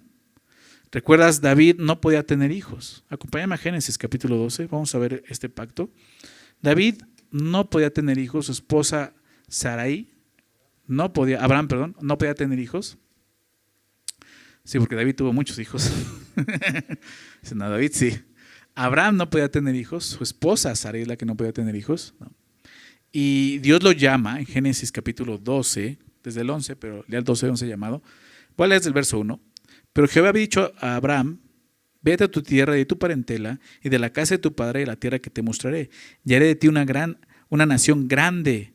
¿Recuerdas? David no podía tener hijos. Acompáñame a Génesis capítulo 12, vamos a ver este pacto. David no podía tener hijos, su esposa Sarai Abraham, no podía tener hijos. Sí, porque David tuvo muchos hijos. No, David sí. Abraham no podía tener hijos, su esposa Sarai es la que no podía tener hijos. No. Y Dios lo llama en Génesis capítulo 12, desde el 11, pero lea el 12, 11 llamado. Voy a leer desde el verso 1. Pero Jehová había dicho a Abraham, vete a tu tierra y de tu parentela y de la casa de tu padre y la tierra que te mostraré. Y haré de ti una nación grande.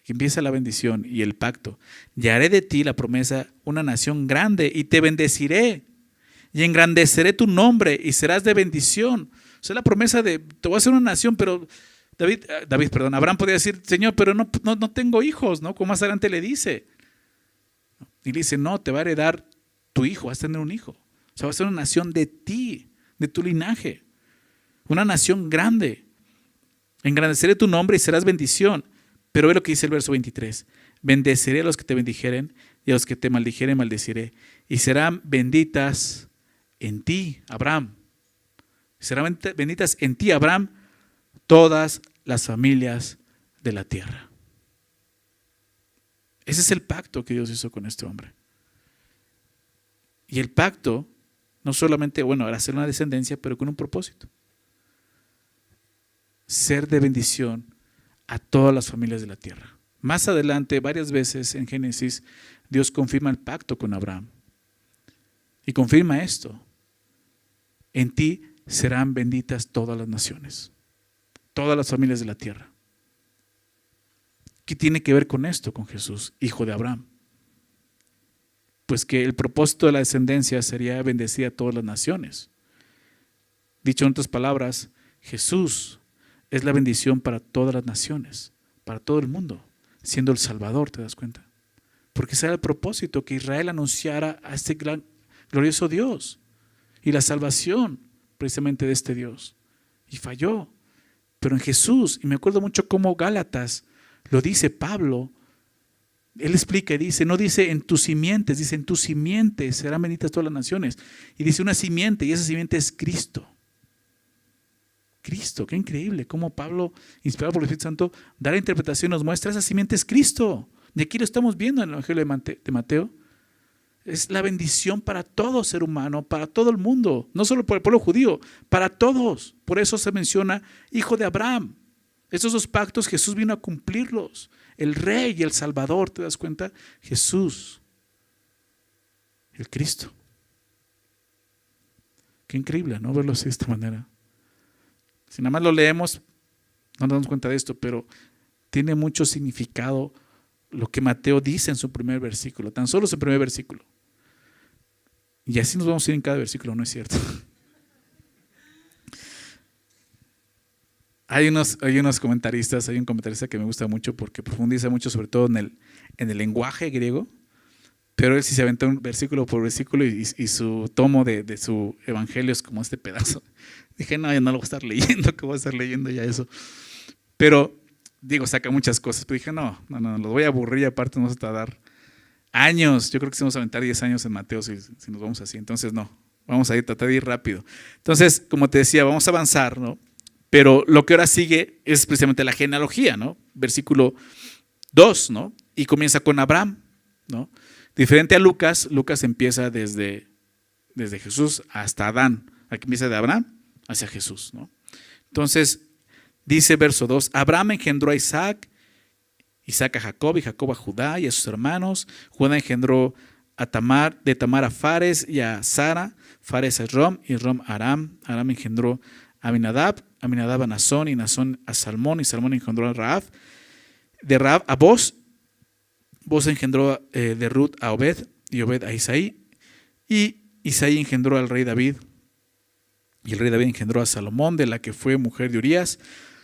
Aquí empieza la bendición y el pacto. Y haré de ti la promesa, una nación grande, y te bendeciré y engrandeceré tu nombre y serás de bendición. O sea, la promesa de te voy a hacer una nación, pero Abraham podía decir, Señor, pero no tengo hijos, ¿no? Como más adelante le dice. Y le dice, no, te va a heredar tu hijo, vas a tener un hijo. O sea, va a ser una nación de ti, de tu linaje. Una nación grande. Engrandeceré tu nombre y serás bendición. Pero ve lo que dice el verso 23. Bendeciré a los que te bendijeren y a los que te maldijeren maldeciré. Y serán benditas en ti, Abraham. Serán benditas en ti, Abraham, todas las familias de la tierra. Ese es el pacto que Dios hizo con este hombre. Y el pacto, no solamente, era hacer una descendencia, pero con un propósito. Ser de bendición a todas las familias de la tierra. Más adelante, varias veces en Génesis, Dios confirma el pacto con Abraham. Y confirma esto. En ti serán benditas todas las naciones, todas las familias de la tierra. ¿Qué tiene que ver con esto, con Jesús, hijo de Abraham? Pues que el propósito de la descendencia sería bendecir a todas las naciones. Dicho en otras palabras, Jesús es la bendición para todas las naciones, para todo el mundo, siendo el Salvador, ¿te das cuenta? Porque ese era el propósito, que Israel anunciara a este gran, glorioso Dios y la salvación precisamente de este Dios. Y falló. Pero en Jesús, y me acuerdo mucho cómo Gálatas lo dice Pablo, él explica y dice, no dice en tus simientes, dice en tus simientes serán benditas todas las naciones. Y dice una simiente, y esa simiente es Cristo. Cristo, qué increíble, cómo Pablo, inspirado por el Espíritu Santo, da la interpretación, nos muestra esa simiente es Cristo. Y aquí lo estamos viendo en el Evangelio de Mateo. Es la bendición para todo ser humano, para todo el mundo, no solo para el pueblo judío, para todos. Por eso se menciona hijo de Abraham. Estos dos pactos Jesús vino a cumplirlos. El Rey y el Salvador, ¿te das cuenta? Jesús, el Cristo. Qué increíble, ¿no? Verlo así de esta manera. Si nada más lo leemos, no nos damos cuenta de esto, pero tiene mucho significado lo que Mateo dice en su primer versículo, tan solo su primer versículo. Y así nos vamos a ir en cada versículo, ¿no es cierto? Hay unos comentaristas, hay un comentarista que me gusta mucho porque profundiza mucho sobre todo en el lenguaje griego, pero él sí se aventó un versículo por versículo y su tomo de su evangelio es como este pedazo. Dije, no, ya no lo voy a estar leyendo, que voy a estar leyendo ya eso. Pero, digo, saca muchas cosas, pero dije, no, lo voy a aburrir, aparte nos va a dar años. Yo creo que sí vamos a aventar 10 años en Mateo si nos vamos así. Entonces, no, vamos a tratar de ir rápido. Entonces, como te decía, vamos a avanzar, ¿no? Pero lo que ahora sigue es precisamente la genealogía, ¿no? Versículo 2, ¿no? Y comienza con Abraham, ¿no? Diferente a Lucas, Lucas empieza desde Jesús hasta Adán. Aquí empieza de Abraham hacia Jesús, ¿no? Entonces, dice verso 2, Abraham engendró a Isaac, Isaac a Jacob y Jacob a Judá y a sus hermanos. Judá engendró a Tamar, de Tamar a Fares y a Sara, Fares a Rom y Rom a Aram. Aram engendró a Aminadab, Aminadab a Nazón y Nazón a Salmón y Salmón engendró a Rahab. De Rahab a Boz, Boz engendró de Ruth a Obed y Obed a Isaí. Y Isaí engendró al rey David. Y el rey David engendró a Salomón, de la que fue mujer de Urías.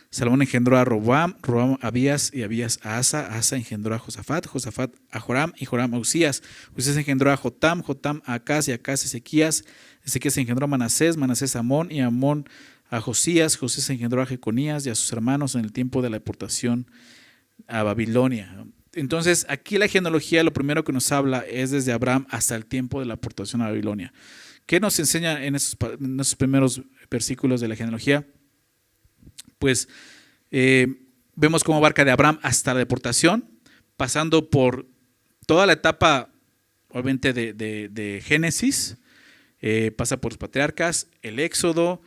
Salomón engendró a Roboam, Roboam a Abías y Abías a Asa. Asa engendró a Josafat, Josafat a Joram y Joram a Usías. Usías engendró a Jotam, Jotam a Acaz y Acaz a Ezequías. Ezequías engendró a Manasés, Manasés a Amón y Amón a Josías. Josías engendró a Jeconías y a sus hermanos en el tiempo de la deportación a Babilonia. Entonces, aquí la genealogía, lo primero que nos habla es desde Abraham hasta el tiempo de la aportación a Babilonia. ¿Qué nos enseña en esos primeros versículos de la genealogía? Pues vemos cómo abarca de Abraham hasta la deportación, pasando por toda la etapa, obviamente, de Génesis, pasa por los patriarcas, el Éxodo,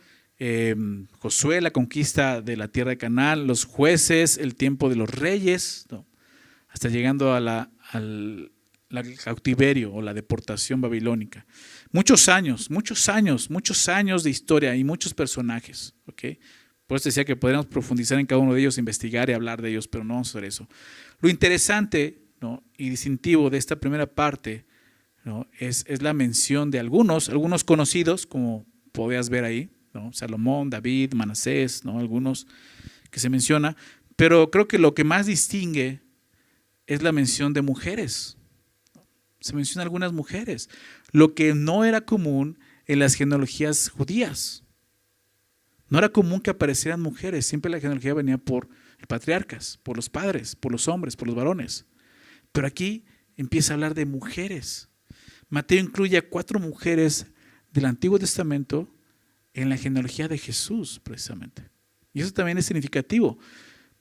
Josué, la conquista de la tierra de Canaán, los jueces, el tiempo de los reyes, ¿no? Hasta llegando al cautiverio o la deportación babilónica. Muchos años de historia y muchos personajes, ¿ok? Por eso decía que podríamos profundizar en cada uno de ellos, investigar y hablar de ellos, pero no vamos a hacer eso. Lo interesante, ¿no?, y distintivo de esta primera parte, ¿no?, es la mención de algunos conocidos, como podías ver ahí, ¿no? Salomón, David, Manasés, ¿no?, algunos que se menciona, pero creo que lo que más distingue es la mención de mujeres. Se menciona algunas mujeres, lo que no era común en las genealogías judías. No era común que aparecieran mujeres, siempre la genealogía venía por patriarcas, por los padres, por los hombres, por los varones. Pero aquí empieza a hablar de mujeres. Mateo incluye a 4 mujeres del Antiguo Testamento en la genealogía de Jesús, precisamente. Y eso también es significativo,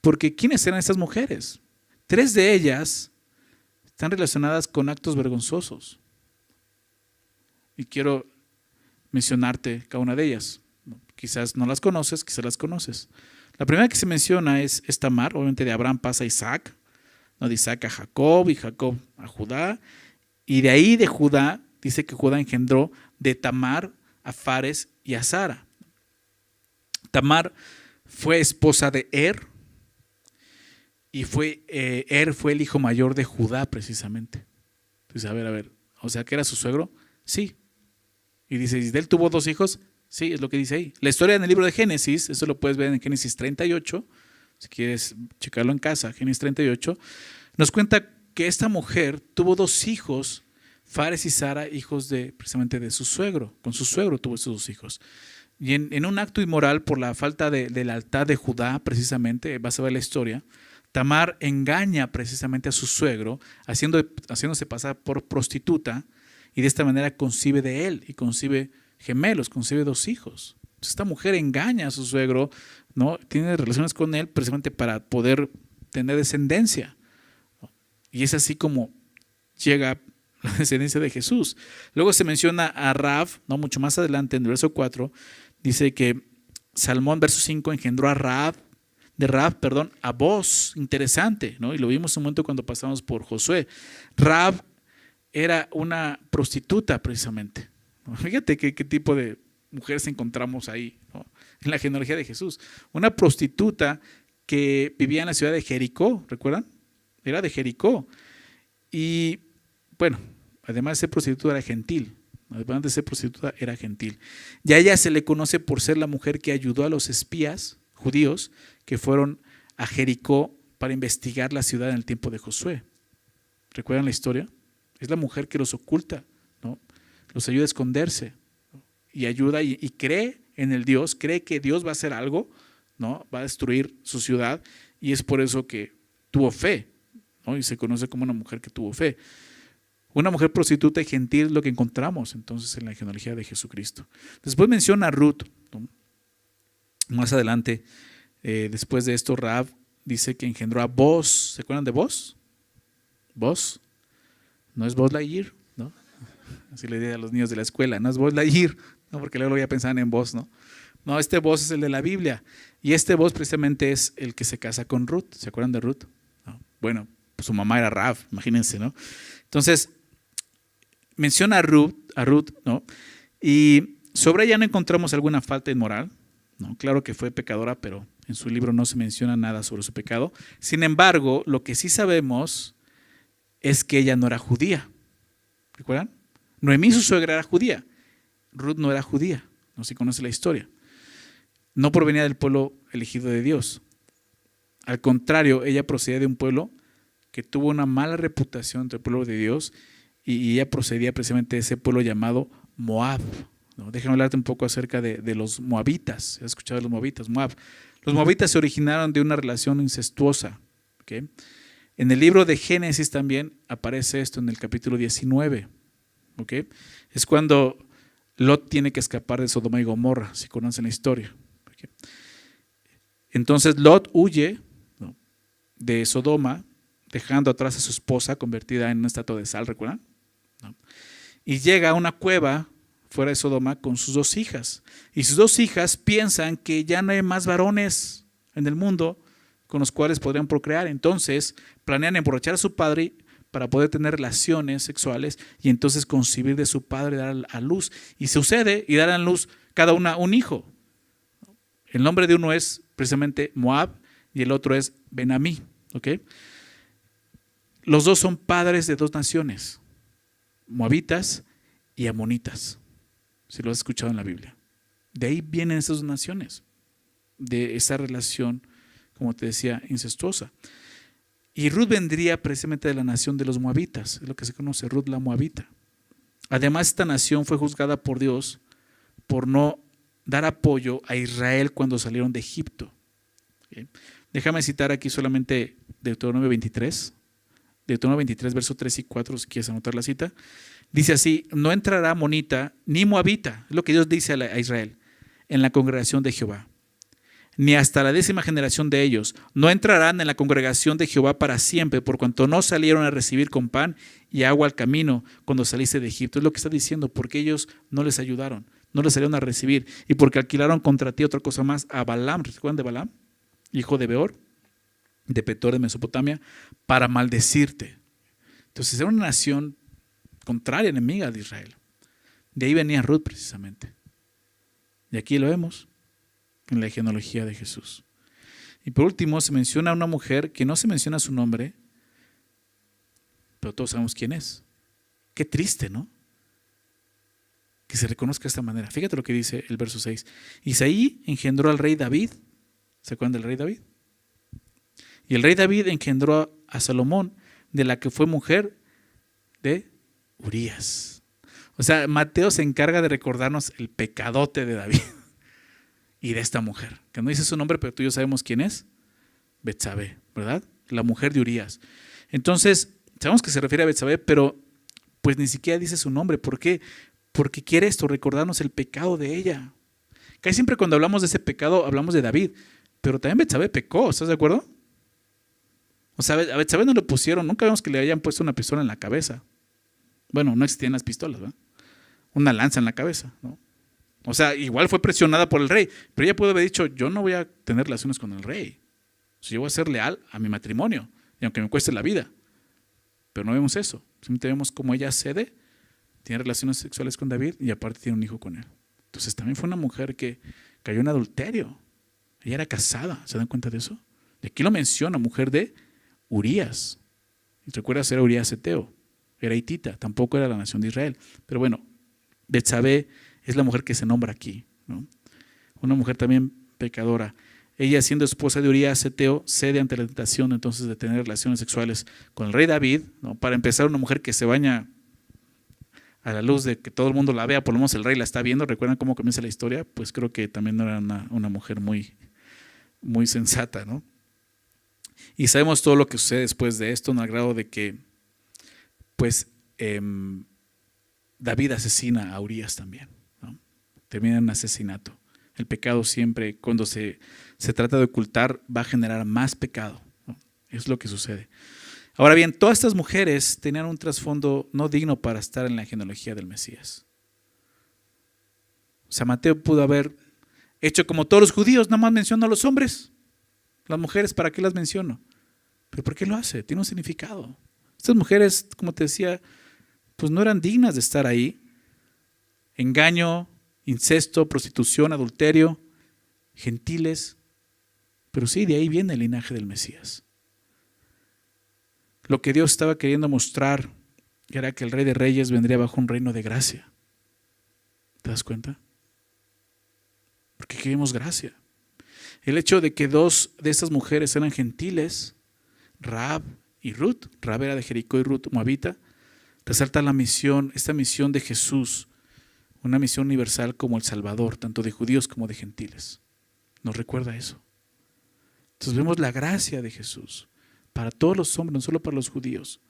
porque ¿quiénes eran estas mujeres? 3 de ellas están relacionadas con actos vergonzosos. Y quiero mencionarte cada una de ellas. Quizás no las conoces, quizás las conoces. La primera que se menciona es Tamar, obviamente de Abraham pasa a Isaac, ¿no?, de Isaac a Jacob y Jacob a Judá. Y de ahí de Judá, dice que Judá engendró de Tamar a Fares y a Sara. Tamar fue esposa de y fue el hijo mayor de Judá precisamente. Entonces, a ver, o sea, ¿que era su suegro? Sí. Y dice, ¿y de él tuvo 2 hijos? Sí, es lo que dice ahí. La historia en el libro de Génesis, eso lo puedes ver en Génesis 38, si quieres checarlo en casa, Génesis 38, nos cuenta que esta mujer tuvo 2 hijos, Fares y Sara, hijos precisamente de su suegro. Con su suegro tuvo esos 2 hijos. Y en un acto inmoral por la falta de lealtad de Judá, precisamente, vas a ver la historia, Tamar engaña precisamente a su suegro, haciéndose pasar por prostituta, y de esta manera concibe de él, y concibe gemelos, concibe 2 hijos. Entonces, esta mujer engaña a su suegro, ¿no?, tiene relaciones con él precisamente para poder tener descendencia. Y es así como llega la descendencia de Jesús. Luego se menciona a Rahab, ¿no?, mucho más adelante en el verso 4, dice que Salmón, verso 5, engendró a Rahab, a Boz. Interesante, ¿no? Y lo vimos un momento cuando pasamos por Josué. Rahab era una prostituta precisamente, ¿no? Fíjate qué tipo de mujeres encontramos ahí, ¿no?, en la genealogía de Jesús. Una prostituta que vivía en la ciudad de Jericó, ¿recuerdan? Era de Jericó. Y bueno, además de ser prostituta era gentil. Además de ser prostituta era gentil. Y a ella se le conoce por ser la mujer que ayudó a los espías judíos que fueron a Jericó para investigar la ciudad en el tiempo de Josué. ¿Recuerdan la historia? Es la mujer que los oculta, ¿no? Los ayuda a esconderse, ¿no? Y ayuda y cree en el Dios, cree que Dios va a hacer algo, ¿no? Va a destruir su ciudad, y es por eso que tuvo fe, ¿no? Y se conoce como una mujer que tuvo fe. Una mujer prostituta y gentil es lo que encontramos entonces en la genealogía de Jesucristo. Después menciona a Ruth, ¿no? Más adelante, después de esto, Rahab dice que engendró a Boz. ¿Se acuerdan de Boz? Boz. No es Buzz Lightyear, ¿no? Así le diría a los niños de la escuela, no es Buzz Lightyear, ¿no? Porque luego ya pensaban en Boz, ¿no? No, este Boz es el de la Biblia. Y este Boz precisamente es el que se casa con Ruth. ¿Se acuerdan de Ruth? ¿No? Bueno, pues su mamá era Rahab, imagínense, ¿no? Entonces, menciona a Ruth, ¿no? Y sobre ella no encontramos alguna falta inmoral, ¿no? Claro que fue pecadora, pero en su libro no se menciona nada sobre su pecado. Sin embargo, lo que sí sabemos es que ella no era judía. ¿Recuerdan? Noemí, su suegra, era judía. Ruth no era judía. No se conoce la historia. No provenía del pueblo elegido de Dios. Al contrario, ella procedía de un pueblo que tuvo una mala reputación entre el pueblo de Dios, y ella procedía precisamente de ese pueblo llamado Moab, ¿no? Déjame hablarte un poco acerca de los moabitas. ¿Has escuchado de los moabitas? Moab. Los moabitas se originaron de una relación incestuosa, ¿okay? En el libro de Génesis también aparece esto en el capítulo 19, ¿okay? Es cuando Lot tiene que escapar de Sodoma y Gomorra, si conocen la historia, ¿okay? Entonces Lot huye, ¿no?, de Sodoma, dejando atrás a su esposa convertida en una estatua de sal, ¿recuerdan? ¿No? Y llega a una cueva fuera de Sodoma con sus 2 hijas. Y sus 2 hijas piensan que ya no hay más varones en el mundo con los cuales podrían procrear. Entonces planean emborrachar a su padre para poder tener relaciones sexuales y entonces concebir de su padre y dar a luz. Y sucede y dan a luz cada una un hijo. El nombre de uno es precisamente Moab y el otro es Ben-Amí, ¿okay? Los 2 son padres de 2 naciones, moabitas y amonitas, si lo has escuchado en la Biblia. De ahí vienen esas 2 naciones, de esa relación, como te decía, incestuosa. Y Ruth vendría precisamente de la nación de los moabitas, es lo que se conoce, Ruth la moabita. Además, esta nación fue juzgada por Dios por no dar apoyo a Israel cuando salieron de Egipto. ¿Okay? Déjame citar aquí solamente Deuteronomio 23. Deuteronomio 23, versos 3 y 4, si quieres anotar la cita. Dice así: no entrará amonita ni moabita, es lo que Dios dice a Israel, en la congregación de Jehová, ni hasta la 10ª generación de ellos. No entrarán en la congregación de Jehová para siempre, por cuanto no salieron a recibir con pan y agua al camino cuando saliste de Egipto. Es lo que está diciendo, porque ellos no les ayudaron, no les salieron a recibir, y porque alquilaron contra ti otra cosa más, a Balaam. ¿Recuerdan de Balaam? Hijo de Beor, de Petor de Mesopotamia, para maldecirte. Entonces era una nación contraria, enemiga de Israel. De ahí venía Ruth precisamente. Y aquí lo vemos en la genealogía de Jesús. Y por último se menciona a una mujer que no se menciona su nombre, pero todos sabemos quién es. Qué triste, ¿no? Que se reconozca de esta manera. Fíjate lo que dice el verso 6. Isaí engendró al rey David. ¿Se acuerdan del rey David? Y el rey David engendró a Salomón, de la que fue mujer de Urías. O sea, Mateo se encarga de recordarnos el pecadote de David y de esta mujer, que no dice su nombre, pero tú y yo sabemos quién es. Betsabé, ¿verdad? La mujer de Urías. Entonces, sabemos que se refiere a Betsabé, pero pues ni siquiera dice su nombre. ¿Por qué? Porque quiere esto, recordarnos el pecado de ella. Casi siempre cuando hablamos de ese pecado, hablamos de David, pero también Betsabé pecó, ¿estás de acuerdo? O sea, a Betsabé no le pusieron, nunca vemos que le hayan puesto una pistola en la cabeza. Bueno, no existían las pistolas, ¿verdad? Una lanza en la cabeza, ¿no? O sea, igual fue presionada por el rey, pero ella pudo haber dicho: yo no voy a tener relaciones con el rey. O sea, yo voy a ser leal a mi matrimonio, y aunque me cueste la vida. Pero no vemos eso. Simplemente vemos cómo ella cede, tiene relaciones sexuales con David y aparte tiene un hijo con él. Entonces también fue una mujer que cayó en adulterio. Ella era casada, ¿se dan cuenta de eso? Y aquí lo menciona, mujer de Urías. Y recuerdas, era Urías Eteo, era hitita, tampoco era la nación de Israel. Pero bueno, Betsabé es la mujer que se nombra aquí, ¿no? Una mujer también pecadora. ella siendo esposa de Urías Heteo, cede ante la tentación entonces de tener relaciones sexuales con el rey David, ¿no? Para empezar, una mujer que se baña a la luz de que todo el mundo la vea, por lo menos el rey la está viendo. ¿Recuerdan cómo comienza la historia? Pues creo que también no era una mujer muy, muy sensata, ¿no? Y sabemos todo lo que sucede después de esto, al grado de que pues David asesina a Urías también, ¿no? Termina en un asesinato. El pecado siempre, cuando se trata de ocultar, va a generar más pecado, ¿no? Es lo que sucede. Ahora bien, todas estas mujeres tenían un trasfondo no digno para estar en la genealogía del Mesías. O sea, Mateo pudo haber hecho como todos los judíos, nada más menciona a los hombres. Las mujeres, ¿para qué las menciono? ¿Pero por qué lo hace? Tiene un significado. Estas mujeres, como te decía, pues no eran dignas de estar ahí. Engaño, incesto, prostitución, adulterio, gentiles. Pero sí, de ahí viene el linaje del Mesías. Lo que Dios estaba queriendo mostrar era que el Rey de Reyes vendría bajo un reino de gracia. ¿Te das cuenta? Porque queremos gracia. El hecho de que dos de estas mujeres eran gentiles, Rahab y Ruth, Rahab era de Jericó y Ruth moabita, resalta la misión, esta misión de Jesús, una misión universal como el Salvador, tanto de judíos como de gentiles. Nos recuerda eso. Entonces vemos la gracia de Jesús para todos los hombres, no solo para los judíos.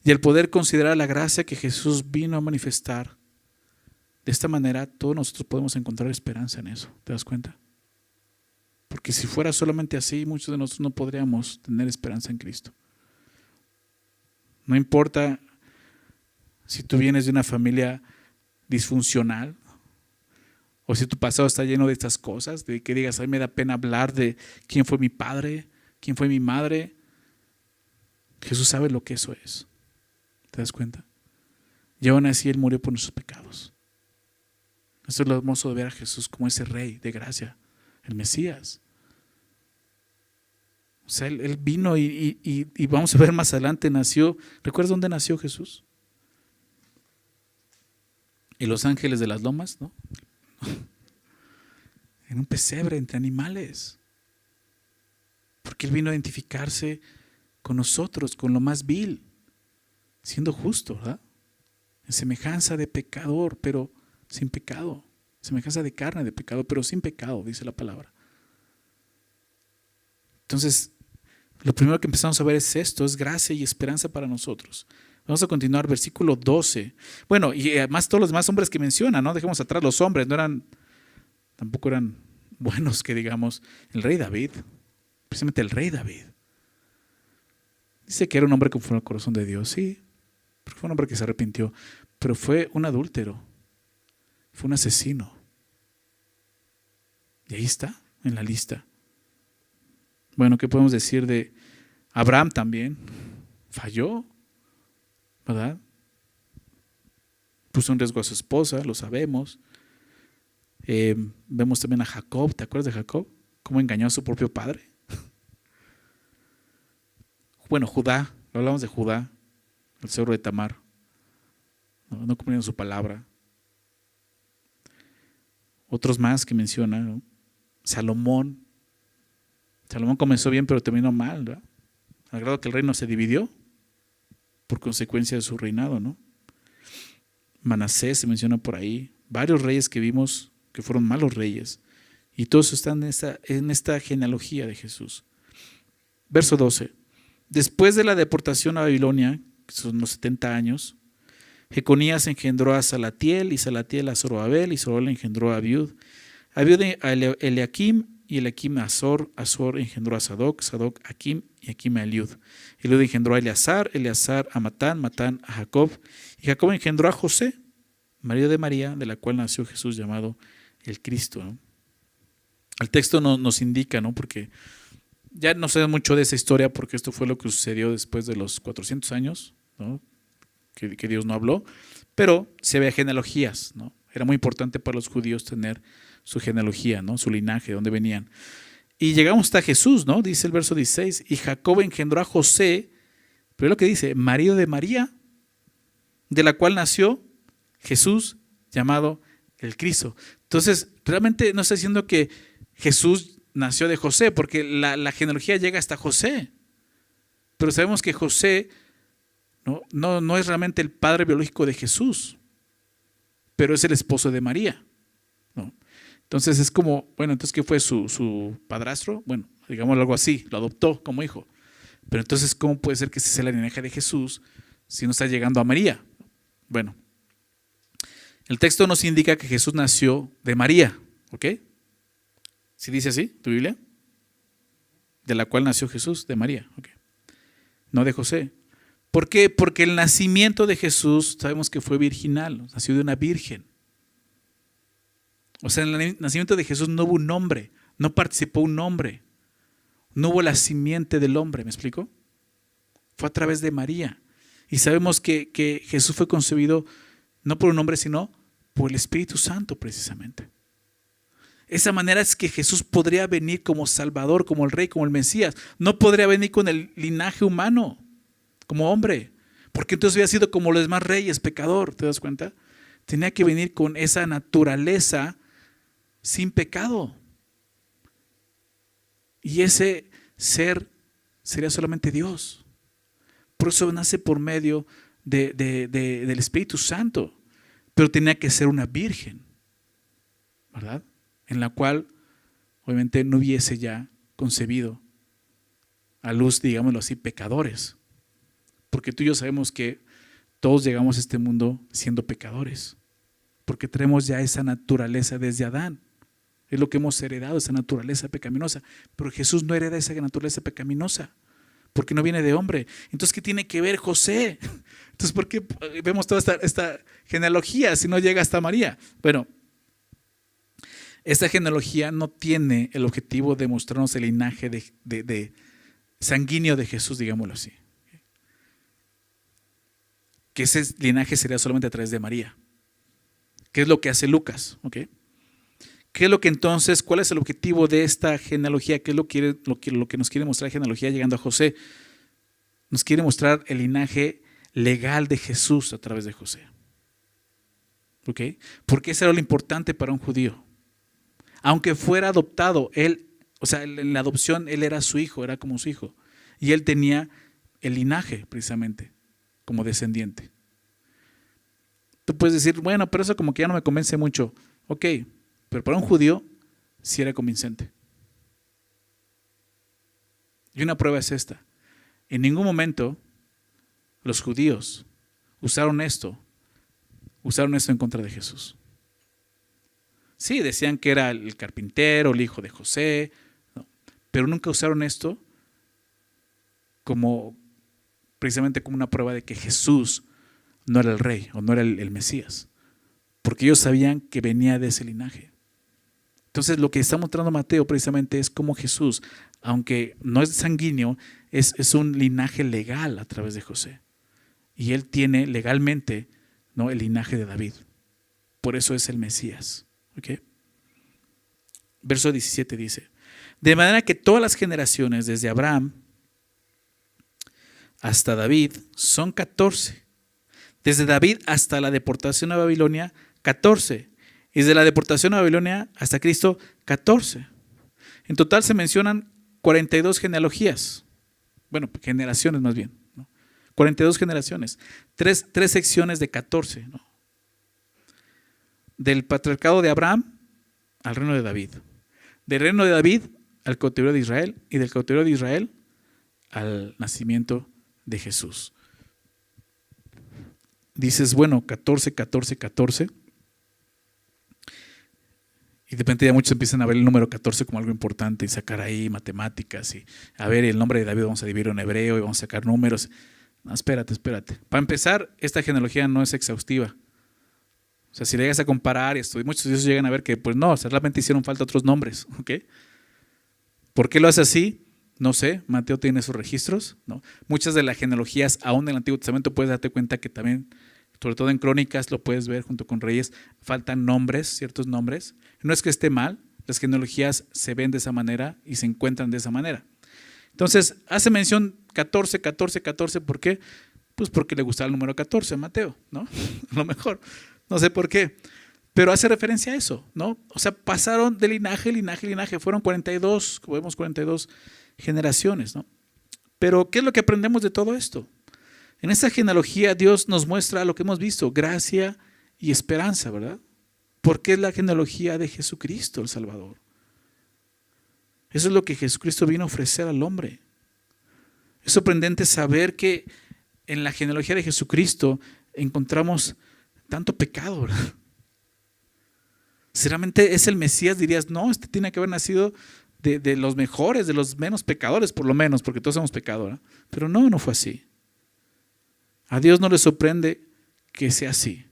Y al poder considerar la gracia que Jesús vino a manifestar, de esta manera todos nosotros podemos encontrar esperanza en eso. ¿Te das cuenta? Porque si fuera solamente así, muchos de nosotros no podríamos tener esperanza en Cristo. No importa si tú vienes de una familia disfuncional o si tu pasado está lleno de estas cosas, de que digas, a mí me da pena hablar de quién fue mi padre, quién fue mi madre. Jesús sabe lo que eso es. ¿Te das cuenta? Y aún así Él murió por nuestros pecados. Esto es lo hermoso de ver a Jesús como ese Rey de gracia, el Mesías. O sea, Él vino y vamos a ver más adelante, nació. ¿Recuerdas dónde nació Jesús? En Los Ángeles de las Lomas, ¿no? En un pesebre entre animales. Porque Él vino a identificarse con nosotros, con lo más vil, siendo justo, ¿verdad? En semejanza de pecador, pero sin pecado. Semejanza de carne de pecado, pero sin pecado, dice la palabra. Entonces, lo primero que empezamos a ver es esto, es gracia y esperanza para nosotros. Vamos a continuar, versículo 12. Bueno, y además todos los demás hombres que menciona, ¿no? Dejemos atrás los hombres, tampoco eran buenos, que digamos. El rey David, precisamente el rey David. Dice que era un hombre conforme al corazón de Dios, sí, porque fue un hombre que se arrepintió, pero fue un adúltero, fue un asesino. Y ahí está, en la lista. Bueno, ¿qué podemos decir de Abraham también? Falló, ¿verdad? Puso en riesgo a su esposa, lo sabemos. Vemos también a Jacob, ¿te acuerdas de Jacob? ¿Cómo engañó a su propio padre? Bueno, Judá, hablamos de Judá, el suegro de Tamar, no cumplieron su palabra. Otros más que menciona, ¿no? Salomón comenzó bien pero terminó mal, ¿verdad? Al grado que el reino se dividió por consecuencia de su reinado, ¿no? Manasés se menciona por ahí, varios reyes que vimos que fueron malos reyes, y todos están en esta genealogía de Jesús. Verso 12. Después de la deportación a Babilonia, que son los 70 años, Jeconías engendró a Salatiel, y Salatiel a Zorobabel, y Zorobabel engendró a Abiud, Abiud a Eliakim, y Eliakim a Azor, Azor engendró a Sadoc, Sadoc a Akim, y Akim a Eliud. Eliud engendró a Eleazar, Eleazar a Matán, Matán a Jacob, y Jacob engendró a José, marido de María, de la cual nació Jesús llamado el Cristo, ¿no? El texto nos indica, ¿no? Porque ya no sé mucho de esa historia, porque esto fue lo que sucedió después de los 400 años, ¿no? Que Dios no habló, pero se ve genealogías, ¿no? Era muy importante para los judíos tener su genealogía, ¿no? Su linaje, de dónde venían. Y llegamos hasta Jesús, ¿no? Dice el verso 16, y Jacob engendró a José, pero es lo que dice, marido de María, de la cual nació Jesús llamado el Cristo. Entonces, realmente no está diciendo que Jesús nació de José, porque la genealogía llega hasta José. Pero sabemos que José no es realmente el padre biológico de Jesús, pero es el esposo de María, ¿no? Entonces es como, bueno, entonces ¿qué fue su padrastro? Bueno, digamos algo así, lo adoptó como hijo. Pero entonces, ¿cómo puede ser que ese sea la linaje de Jesús si no está llegando a María? Bueno, el texto nos indica que Jesús nació de María, ¿ok? ¿Sí dice así tu Biblia? De la cual nació Jesús, de María, ¿ok? No de José. ¿Por qué? Porque el nacimiento de Jesús sabemos que fue virginal, nació de una virgen. O sea, en el nacimiento de Jesús no hubo un hombre, no participó un hombre, no hubo la simiente del hombre, ¿me explico? Fue a través de María. Y sabemos que Jesús fue concebido no por un hombre, sino por el Espíritu Santo precisamente. Esa manera es que Jesús podría venir como Salvador, como el Rey, como el Mesías. No podría venir con el linaje humano, como hombre, porque entonces hubiera sido como los demás reyes, pecador, ¿te das cuenta? Tenía que venir con esa naturaleza sin pecado. Y ese ser sería solamente Dios. Por eso nace por medio del Espíritu Santo. Pero tenía que ser una virgen, ¿verdad? En la cual obviamente no hubiese ya concebido a luz, digámoslo así, pecadores. Porque tú y yo sabemos que todos llegamos a este mundo siendo pecadores. Porque tenemos ya esa naturaleza desde Adán. Es lo que hemos heredado, esa naturaleza pecaminosa. Pero Jesús no hereda esa naturaleza pecaminosa, porque no viene de hombre. Entonces, ¿qué tiene que ver José? Entonces, ¿por qué vemos toda esta genealogía si no llega hasta María? Bueno, esta genealogía no tiene el objetivo de mostrarnos el linaje de sanguíneo de Jesús, digámoslo así. Que ese linaje sería solamente a través de María. ¿Qué es lo que hace Lucas? ¿Ok? ¿Qué es lo que entonces, cuál es el objetivo de esta genealogía? ¿Qué es lo que nos quiere mostrar la genealogía llegando a José? Nos quiere mostrar el linaje legal de Jesús a través de José. ¿Ok? Porque eso era lo importante para un judío. Aunque fuera adoptado, él, o sea, en la adopción él era su hijo, era como su hijo. Y él tenía el linaje precisamente como descendiente. Tú puedes decir, bueno, pero eso como que ya no me convence mucho. Ok, pero para un judío sí era convincente. Y una prueba es esta. En ningún momento los judíos usaron esto en contra de Jesús. Sí, decían que era el carpintero, el hijo de José, ¿no? Pero nunca usaron esto precisamente como una prueba de que Jesús no era el rey o no era el Mesías, porque ellos sabían que venía de ese linaje. Entonces lo que está mostrando Mateo precisamente es cómo Jesús, aunque no es sanguíneo, es un linaje legal a través de José. Y él tiene legalmente, ¿no?, el linaje de David. Por eso es el Mesías. ¿Okay? Verso 17 dice: de manera que todas las generaciones desde Abraham hasta David son 14. Desde David hasta la deportación a Babilonia, 14. Y desde la deportación a Babilonia hasta Cristo, 14. En total se mencionan 42 genealogías. Bueno, generaciones más bien, ¿no? 42 generaciones. Tres secciones de 14, ¿no? Del patriarcado de Abraham al reino de David. Del reino de David al cautiverio de Israel. Y del cautiverio de Israel al nacimiento de Jesús. Dices, bueno, 14, 14, 14. Y de repente ya muchos empiezan a ver el número 14 como algo importante y sacar ahí matemáticas y a ver el nombre de David vamos a dividirlo en hebreo y vamos a sacar números. No, espérate. Para empezar, esta genealogía no es exhaustiva. O sea, si le llegas a comparar y muchos estudios llegan a ver que pues no, o sea, realmente hicieron falta otros nombres. ¿Okay? ¿Por qué lo hace así? No sé, Mateo tiene sus registros, ¿no? Muchas de las genealogías, aún en el Antiguo Testamento, puedes darte cuenta que también, sobre todo en Crónicas, lo puedes ver junto con Reyes, faltan nombres, ciertos nombres. No es que esté mal, las genealogías se ven de esa manera y se encuentran de esa manera. Entonces, hace mención 14, 14, 14, ¿por qué? Pues porque le gustaba el número 14 a Mateo, ¿no? A lo mejor, no sé por qué. Pero hace referencia a eso, ¿no? O sea, pasaron de linaje, linaje, linaje. Fueron 42, como vemos, 42 generaciones, ¿no? Pero, ¿qué es lo que aprendemos de todo esto? En esta genealogía Dios nos muestra lo que hemos visto, gracia y esperanza, ¿verdad? Porque es la genealogía de Jesucristo, el Salvador. Eso es lo que Jesucristo vino a ofrecer al hombre. Es sorprendente saber que en la genealogía de Jesucristo encontramos tanto pecado, ¿verdad? Si realmente es el Mesías, dirías, no, este tiene que haber nacido de los mejores, de los menos pecadores, por lo menos, porque todos somos pecadores. Pero no, no fue así. A Dios no le sorprende que sea así.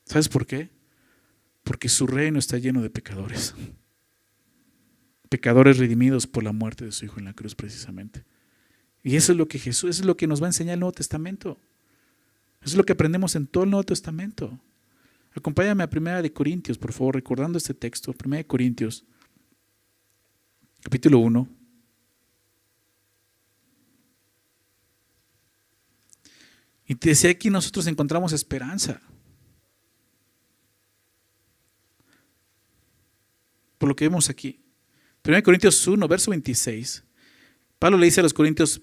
¿Sabes por qué? Porque su reino está lleno de pecadores. Pecadores redimidos por la muerte de su Hijo en la cruz, precisamente. Y eso es lo que Jesús, eso es lo que nos va a enseñar el Nuevo Testamento. Eso es lo que aprendemos en todo el Nuevo Testamento. Acompáñame a 1 Corintios, por favor, recordando este texto. 1 Corintios, capítulo 1. Y te decía, aquí nosotros encontramos esperanza. Por lo que vemos aquí. 1 Corintios 1, verso 26. Pablo le dice a los corintios,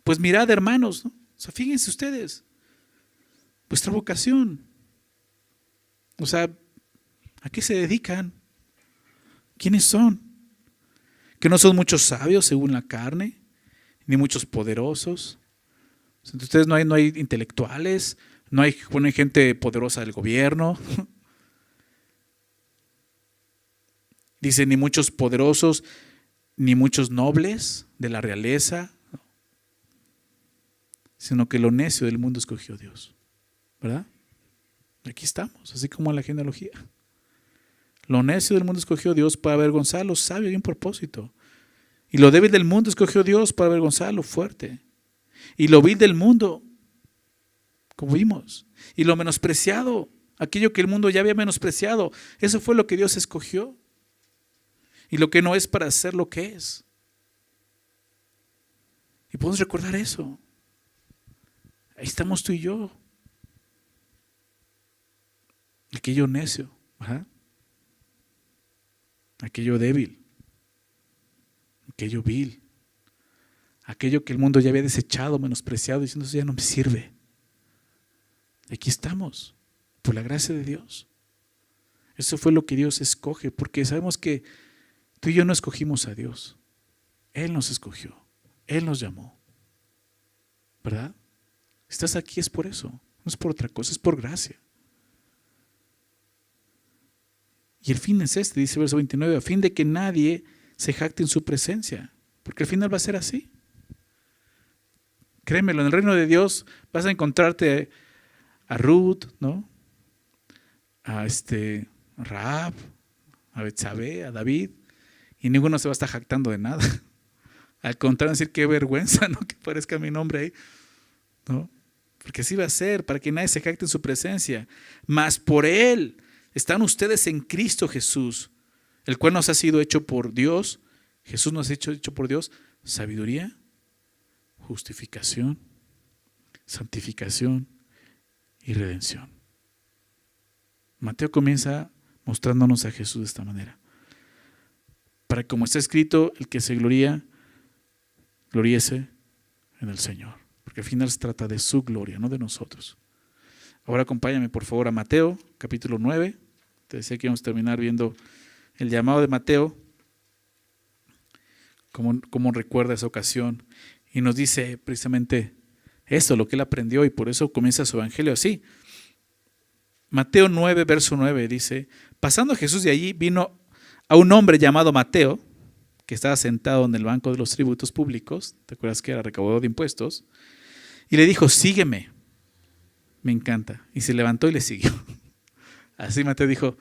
pues mirad, hermanos, ¿no? O sea, fíjense ustedes, vuestra vocación. O sea, ¿a qué se dedican? ¿Quiénes son? Que no son muchos sabios según la carne, ni muchos poderosos. Entre ustedes no hay intelectuales, no hay gente poderosa del gobierno. Dice, ni muchos poderosos, ni muchos nobles de la realeza, sino que lo necio del mundo escogió Dios. ¿Verdad? Aquí estamos, así como en la genealogía. Lo necio del mundo escogió Dios para avergonzar a lo sabio y un propósito. Y lo débil del mundo escogió Dios para avergonzar a lo fuerte. Y lo vil del mundo, como vimos. Y lo menospreciado, aquello que el mundo ya había menospreciado, eso fue lo que Dios escogió. Y lo que no es para ser lo que es. Y podemos recordar eso. Ahí estamos tú y yo. Aquello necio, ¿verdad? Aquello débil, aquello vil, aquello que el mundo ya había desechado, menospreciado, diciendo eso ya no me sirve. Aquí estamos, por la gracia de Dios. Eso fue lo que Dios escoge, porque sabemos que tú y yo no escogimos a Dios. Él nos escogió, Él nos llamó, ¿verdad? Estás aquí es por eso, no es por otra cosa, es por gracia. Y el fin es este, dice el verso 29, a fin de que nadie se jacte en su presencia, porque al final va a ser así. Créemelo, en el reino de Dios vas a encontrarte a Ruth, ¿no? A Rahab, a Betsabé, a David, y ninguno se va a estar jactando de nada. Al contrario, decir qué vergüenza, ¿no? Que aparezca mi nombre ahí, ¿no? Porque así va a ser, para que nadie se jacte en su presencia. Mas por Él están ustedes en Cristo Jesús, el cual nos ha sido hecho por Dios. Jesús nos ha hecho por Dios sabiduría, justificación, santificación y redención. Mateo comienza mostrándonos a Jesús de esta manera. Para que, como está escrito, el que se gloríe en el Señor. Porque al final se trata de su gloria, no de nosotros. Ahora acompáñame por favor a Mateo, capítulo 9. Te decía que íbamos a terminar viendo el llamado de Mateo, cómo recuerda esa ocasión. Y nos dice precisamente esto, lo que él aprendió, y por eso comienza su evangelio así. Mateo 9, verso 9 dice, pasando Jesús de allí, vino a un hombre llamado Mateo, que estaba sentado en el banco de los tributos públicos, ¿te acuerdas que era recaudador de impuestos? Y le dijo, sígueme. Me encanta. Y se levantó y le siguió. Así Mateo dijo,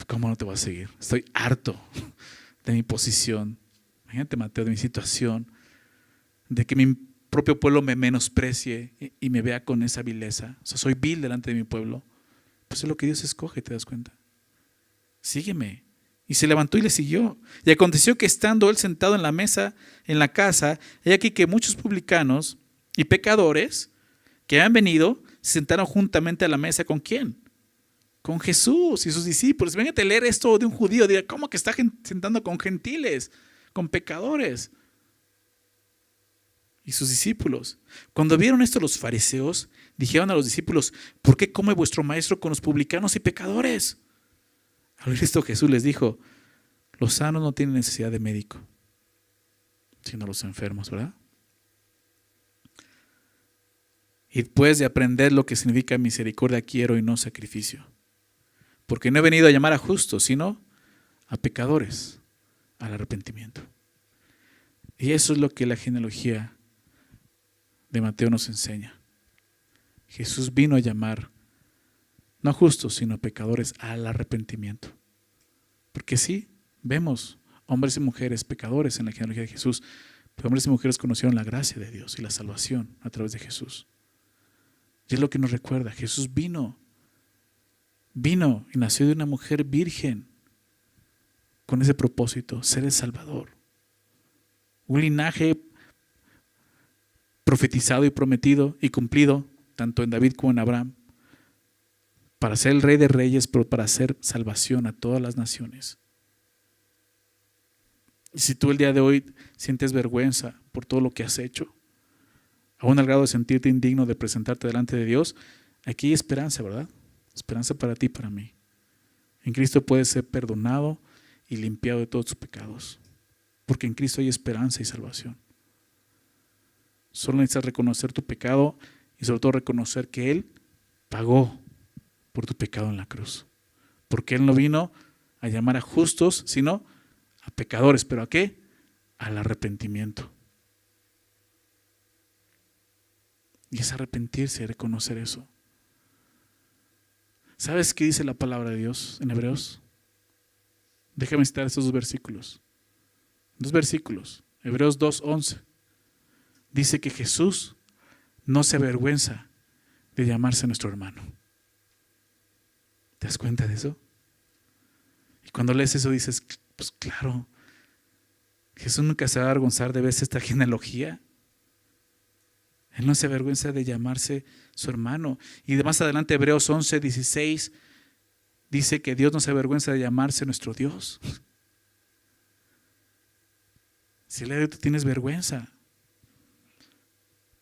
¿cómo no te voy a seguir? Estoy harto de mi posición. Imagínate, Mateo, de mi situación, de que mi propio pueblo me menosprecie y me vea con esa vileza. O sea, soy vil delante de mi pueblo. Pues es lo que Dios escoge, ¿te das cuenta? Sígueme. Y se levantó y le siguió. Y aconteció que estando él sentado en la mesa, en la casa, he aquí que muchos publicanos y pecadores que habían venido se sentaron juntamente a la mesa. ¿Con quién? con Jesús y sus discípulos. Véngate a leer esto de un judío. Diga, ¿cómo que está sentando con gentiles, con pecadores? Y sus discípulos. Cuando vieron esto los fariseos, dijeron a los discípulos, ¿por qué come vuestro maestro con los publicanos y pecadores? Al oír esto Jesús les dijo, los sanos no tienen necesidad de médico, sino los enfermos, ¿verdad? Y después de aprender lo que significa misericordia quiero y no sacrificio. Porque no he venido a llamar a justos, sino a pecadores, al arrepentimiento. Y eso es lo que la genealogía de Mateo nos enseña. Jesús vino a llamar, no a justos, sino a pecadores al arrepentimiento. Porque sí, vemos hombres y mujeres pecadores en la genealogía de Jesús, pero hombres y mujeres conocieron la gracia de Dios y la salvación a través de Jesús. Y es lo que nos recuerda, Jesús vino y nació de una mujer virgen con ese propósito, ser el Salvador. Un linaje profetizado y prometido y cumplido, tanto en David como en Abraham, para ser el Rey de Reyes, pero para hacer salvación a todas las naciones. Y si tú el día de hoy sientes vergüenza por todo lo que has hecho, aún al grado de sentirte indigno de presentarte delante de Dios, aquí hay esperanza, ¿verdad? Esperanza para ti y para mí. En Cristo puedes ser perdonado y limpiado de todos tus pecados, porque en Cristo hay esperanza y salvación. Solo necesitas reconocer tu pecado y sobre todo reconocer que Él pagó por tu pecado en la cruz. Porque Él no vino a llamar a justos, sino a pecadores. ¿Pero a qué? Al arrepentimiento. Y es arrepentirse y reconocer eso. ¿Sabes qué dice la palabra de Dios en Hebreos? Déjame citar estos dos versículos. Dos versículos. Hebreos 2:11. Dice que Jesús no se avergüenza de llamarse nuestro hermano. ¿Te das cuenta de eso? Y cuando lees eso dices, pues claro, Jesús nunca se va a avergonzar de ver esta genealogía. Él no se avergüenza de llamarse su hermano. Y de más adelante Hebreos 11:16 dice que Dios no se avergüenza de llamarse nuestro Dios. Si el día de hoy tú tienes vergüenza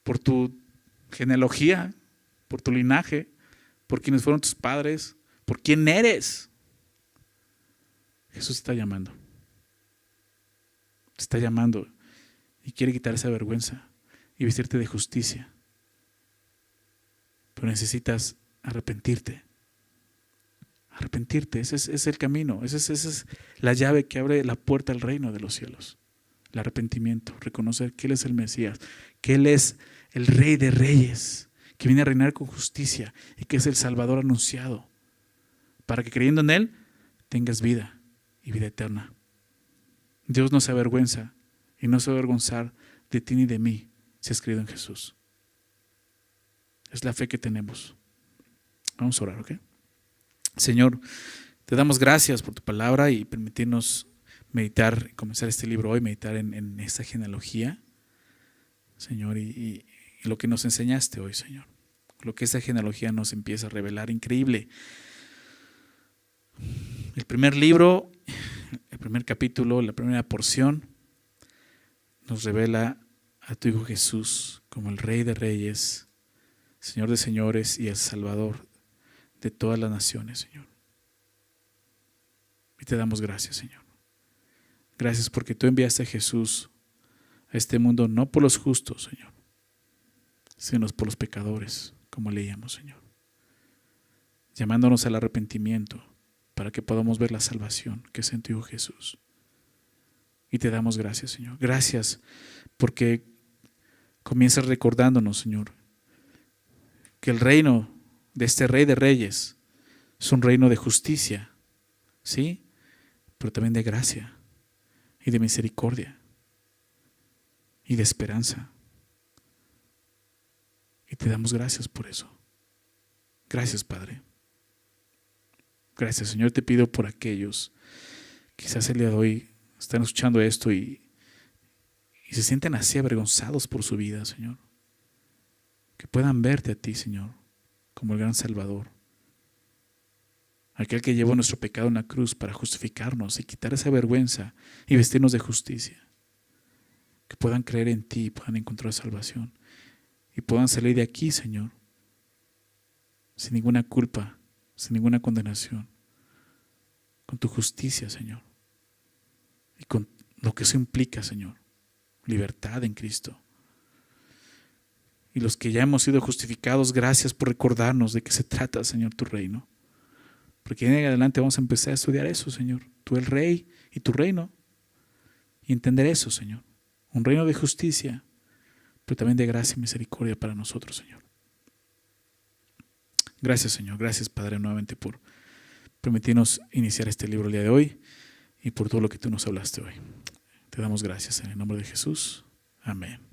por tu genealogía, por tu linaje, por quienes fueron tus padres, por quién eres, Jesús te está llamando. Te está llamando y quiere quitar esa vergüenza y vestirte de justicia. Pero necesitas arrepentirte. Arrepentirte, ese es el camino, esa es la llave que abre la puerta al reino de los cielos. El arrepentimiento, reconocer que Él es el Mesías, que Él es el Rey de Reyes, que viene a reinar con justicia y que es el Salvador anunciado, para que creyendo en Él tengas vida y vida eterna. Dios no se avergüenza y no se va a avergonzar de ti ni de mí si has creído en Jesús. Es la fe que tenemos. Vamos a orar, ¿ok? Señor, te damos gracias por tu palabra y permitirnos meditar, comenzar este libro hoy, meditar en esta genealogía, Señor, y lo que nos enseñaste hoy, Señor. Lo que esta genealogía nos empieza a revelar, increíble. El primer libro, el primer capítulo, la primera porción, nos revela a tu Hijo Jesús como el Rey de Reyes, Señor de señores y el Salvador de todas las naciones, Señor. Y te damos gracias, Señor. Gracias porque tú enviaste a Jesús a este mundo no por los justos, Señor, sino por los pecadores, como leíamos, Señor. Llamándonos al arrepentimiento para que podamos ver la salvación que es en tu Hijo Jesús. Y te damos gracias, Señor. Gracias porque comienzas recordándonos, Señor, que el reino de este Rey de Reyes es un reino de justicia, ¿sí? Pero también de gracia y de misericordia y de esperanza. Y te damos gracias por eso. Gracias, Padre. Gracias, Señor. Te pido por aquellos, quizás el día de hoy están escuchando esto y se sienten así avergonzados por su vida, Señor. Que puedan verte a ti, Señor, como el gran Salvador. aquel que llevó nuestro pecado en la cruz para justificarnos y quitar esa vergüenza y vestirnos de justicia. Que puedan creer en ti, puedan encontrar salvación y puedan salir de aquí, Señor, sin ninguna culpa, sin ninguna condenación, con tu justicia, Señor, y con lo que eso implica, Señor, libertad en Cristo. Y los que ya hemos sido justificados, gracias por recordarnos de qué se trata, Señor, tu reino. Porque en adelante vamos a empezar a estudiar eso, Señor. Tú el Rey y tu reino. Y entender eso, Señor. Un reino de justicia, pero también de gracia y misericordia para nosotros, Señor. Gracias, Señor. Gracias, Padre, nuevamente por permitirnos iniciar este libro el día de hoy y por todo lo que tú nos hablaste hoy. Te damos gracias en el nombre de Jesús. Amén.